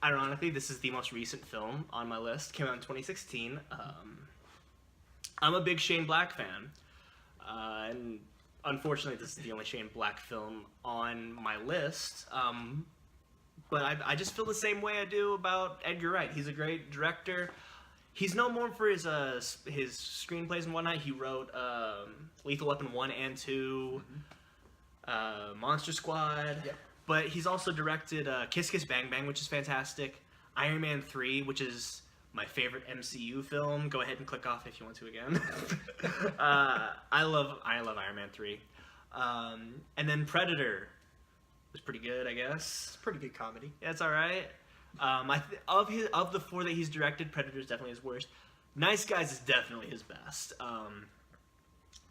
Speaker 1: Ironically, this is the most recent film on my list. Came out in 2016. I'm a big Shane Black fan. And unfortunately, this is the only Shane Black film on my list. But I just feel the same way I do about Edgar Wright. He's a great director. He's known more for his screenplays and whatnot. He wrote Lethal Weapon 1 and 2, Monster Squad. Yep. But he's also directed Kiss Kiss Bang Bang, which is fantastic. Iron Man 3, which is my favorite MCU film. Go ahead and click off if you want to again. I love Iron Man 3. And then Predator was pretty good, I guess.
Speaker 2: It's a pretty good comedy.
Speaker 1: Yeah, it's all right. Of the four that he's directed, Predator is definitely his worst. Nice Guys is definitely his best.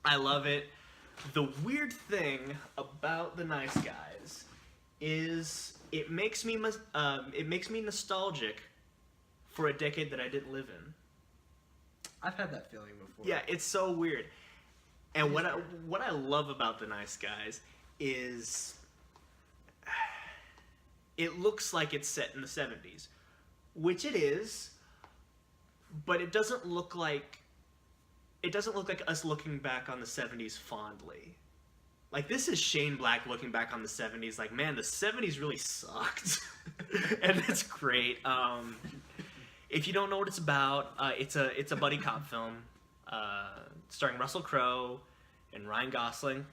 Speaker 1: I love it. The weird thing about The Nice Guys is it makes me nostalgic for a decade that I didn't live in.
Speaker 2: I've had that feeling before.
Speaker 1: Yeah, it's so weird. And what I love about The Nice Guys is it looks like it's set in the 70s, which it is, but it doesn't look like us looking back on the 70s fondly. Like, this is Shane Black looking back on the 70s like, man, the 70s really sucked. And it's great. If you don't know what it's about, it's a buddy cop film starring Russell Crowe and Ryan Gosling.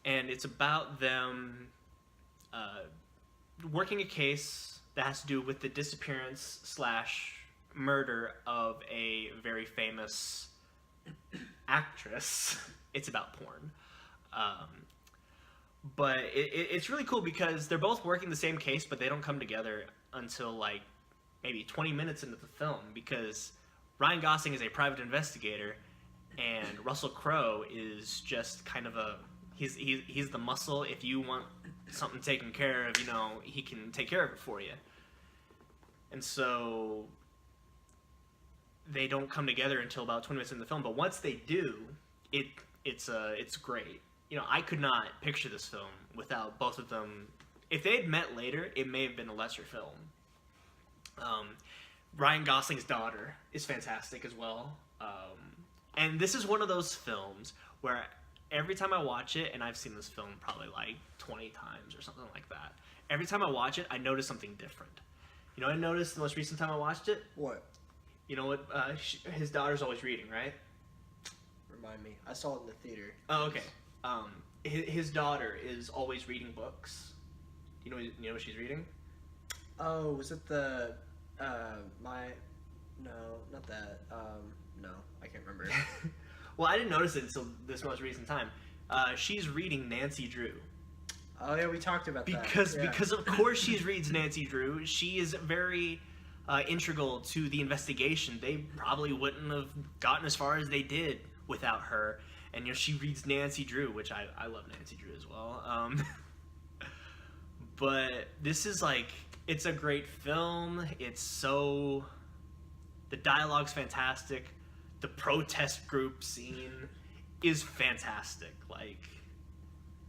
Speaker 1: And it's about them working a case that has to do with the disappearance / murder of a very famous actress. It's about porn. But it's really cool because they're both working the same case, but they don't come together until like maybe 20 minutes into the film, because Ryan Gosling is a private investigator and Russell Crowe is just kind of he's the muscle. If you want something taken care of, he can take care of it for you. And so they don't come together until about 20 minutes in the film, but once they do, it's great. I could not picture this film without both of them. If they had met later, it may have been a lesser film. Ryan Gosling's daughter is fantastic as well. And this is one of those films where every time I watch it, and I've seen this film probably like 20 times or something like that, every time I watch it, I notice something different. You know what I noticed the most recent time I watched it?
Speaker 2: What?
Speaker 1: You know what? His daughter's always reading, right?
Speaker 2: Remind me. I saw it in the theater.
Speaker 1: Oh, okay. His daughter is always reading books. You know what she's reading?
Speaker 2: Oh, was it the no, not that. No, I can't remember.
Speaker 1: Well, I didn't notice it until this most recent time. She's reading Nancy Drew.
Speaker 2: Oh yeah, we talked about that.
Speaker 1: Because of course she reads Nancy Drew. She is very integral to the investigation. They probably wouldn't have gotten as far as they did without her. And she reads Nancy Drew, which I love Nancy Drew as well. But this is it's a great film. The dialogue's fantastic. The protest group scene is fantastic.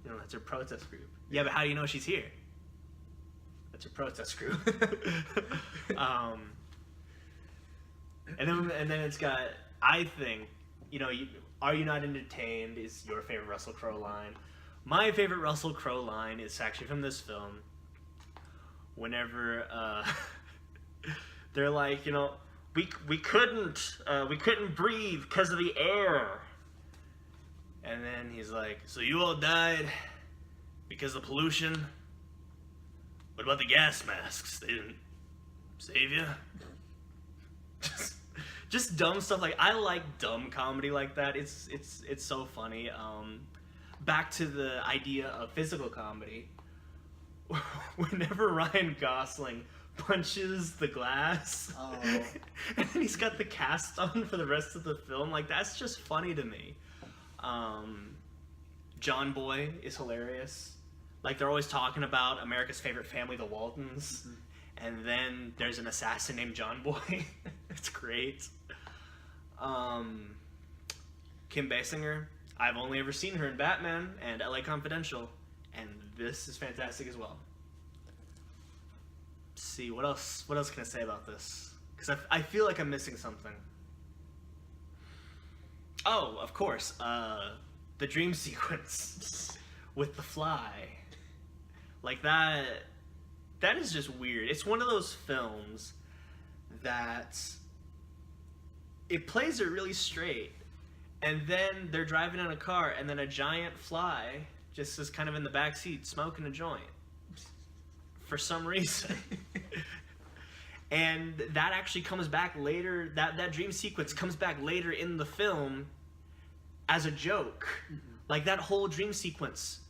Speaker 1: That's her protest group. Yeah, but how do you know she's here? That's her protest group. And then it's got, I think, Are You Not Entertained is your favorite Russell Crowe line. My favorite Russell Crowe line is actually from this film. Whenever they're like, we couldn't breathe because of the air. And then he's like, so you all died because of pollution? What about the gas masks? They didn't save you? Just dumb stuff. I like dumb comedy like that. It's so funny. Back to the idea of physical comedy. Whenever Ryan Gosling punches the glass, and then he's got the cast on for the rest of the film, that's just funny to me. John Boy is hilarious. They're always talking about America's favorite family, the Waltons, and then there's an assassin named John Boy. It's great. Kim Basinger, I've only ever seen her in Batman and LA Confidential, and this is fantastic as well. Let's see, what else can I say about this? Because I feel like I'm missing something. Oh, of course, the dream sequence with the fly. That is just weird. It's one of those films that it plays it really straight, and then they're driving in a car, and then a giant fly just is kind of in the back seat smoking a joint for some reason. And that actually comes back later. That dream sequence comes back later in the film as a joke. Mm-hmm. That whole dream sequence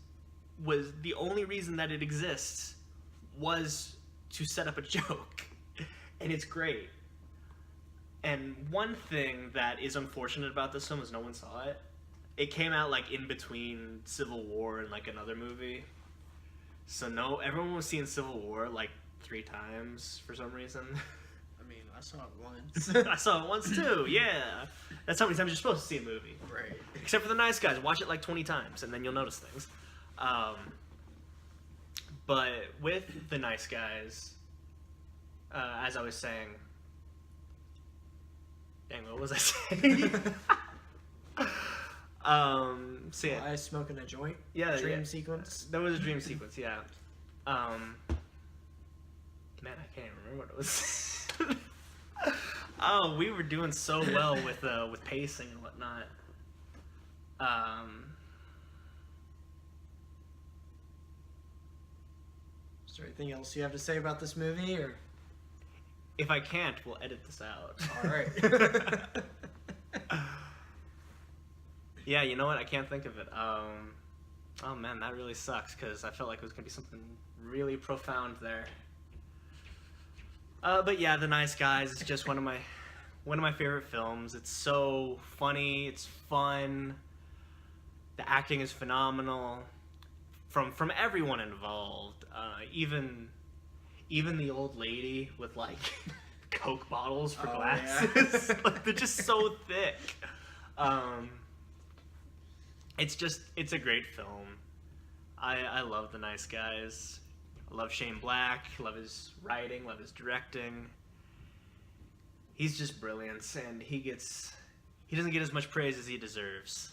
Speaker 1: was the only reason that it exists was to set up a joke. And it's great. And one thing that is unfortunate about this film is no one saw it. It came out in between Civil War and another movie. So everyone was seeing Civil War 3 times for some reason.
Speaker 2: I mean, I saw it once.
Speaker 1: I saw it once too, yeah. That's how many times you're supposed to see a movie.
Speaker 2: Right.
Speaker 1: Except for The Nice Guys. Watch it 20 times and then you'll notice things. But with The Nice Guys, as I was saying... Dang, what was I saying?
Speaker 2: I smoking a joint?
Speaker 1: Yeah.
Speaker 2: Dream sequence?
Speaker 1: That was a dream sequence, yeah. Man, I can't even remember what it was. Oh, we were doing so well with pacing and whatnot.
Speaker 2: Is there anything else you have to say about this movie, or?
Speaker 1: If I can't, we'll edit this out.
Speaker 2: All right.
Speaker 1: Yeah, you know what? I can't think of it. Oh man, that really sucks because I felt like it was gonna be something really profound there. But yeah, The Nice Guys is just one of my favorite films. It's so funny. It's fun. The acting is phenomenal from everyone involved. Even the old lady with Coke bottles for glasses. Yeah. They're just so thick. It's a great film. I love The Nice Guys. I love Shane Black. Love his writing. Love his directing. He's just brilliant, and he doesn't get as much praise as he deserves.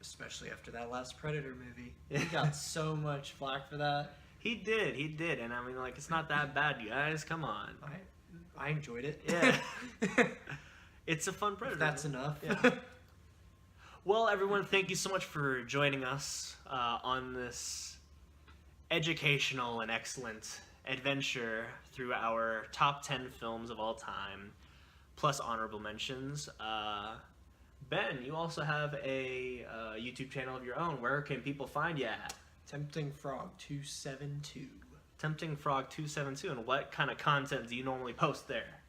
Speaker 2: Especially after that last Predator movie. He got so much flack for that.
Speaker 1: He did, and I mean, like, it's not that bad, you guys. Come on.
Speaker 2: I enjoyed it.
Speaker 1: Yeah. It's a fun Predator.
Speaker 2: If that's enough.
Speaker 1: Yeah. Well, everyone, thank you so much for joining us on this educational and excellent adventure through our top 10 films of all time, plus honorable mentions. Ben, you also have a YouTube channel of your own. Where can people find you at?
Speaker 2: Tempting Frog 272.
Speaker 1: Tempting Frog 272. And what kind of content do you normally post there?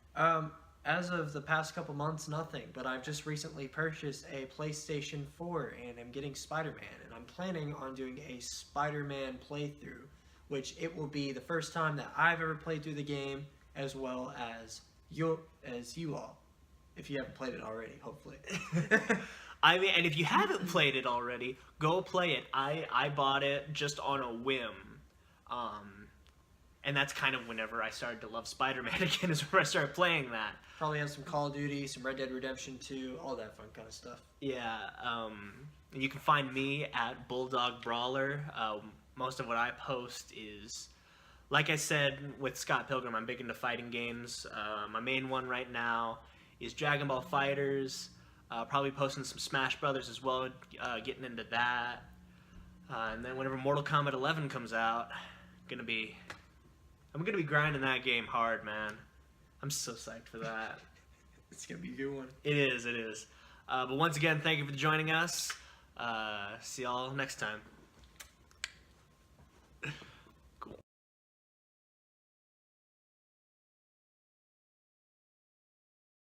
Speaker 2: As of the past couple months, nothing. But I've just recently purchased a PlayStation 4 and I'm getting Spider-Man. And I'm planning on doing a Spider-Man playthrough, which it will be the first time that I've ever played through the game, as well as you all. If you haven't played it already, hopefully.
Speaker 1: I mean, and if you haven't played it already, go play it. I bought it just on a whim. And that's kind of whenever I started to love Spider-Man again, is where I started playing that.
Speaker 2: Probably have some Call of Duty, some Red Dead Redemption 2, all that fun kind of stuff.
Speaker 1: Yeah, and you can find me at Bulldog Brawler. Most of what I post is, like I said with Scott Pilgrim, I'm big into fighting games. My main one right now is Dragon Ball FighterZ. Probably posting some Smash Brothers as well, getting into that. And then whenever Mortal Kombat 11 comes out, I'm gonna be grinding that game hard, man. I'm so psyched for that.
Speaker 2: It's gonna be a good one.
Speaker 1: It is. But once again, thank you for joining us. See y'all next time.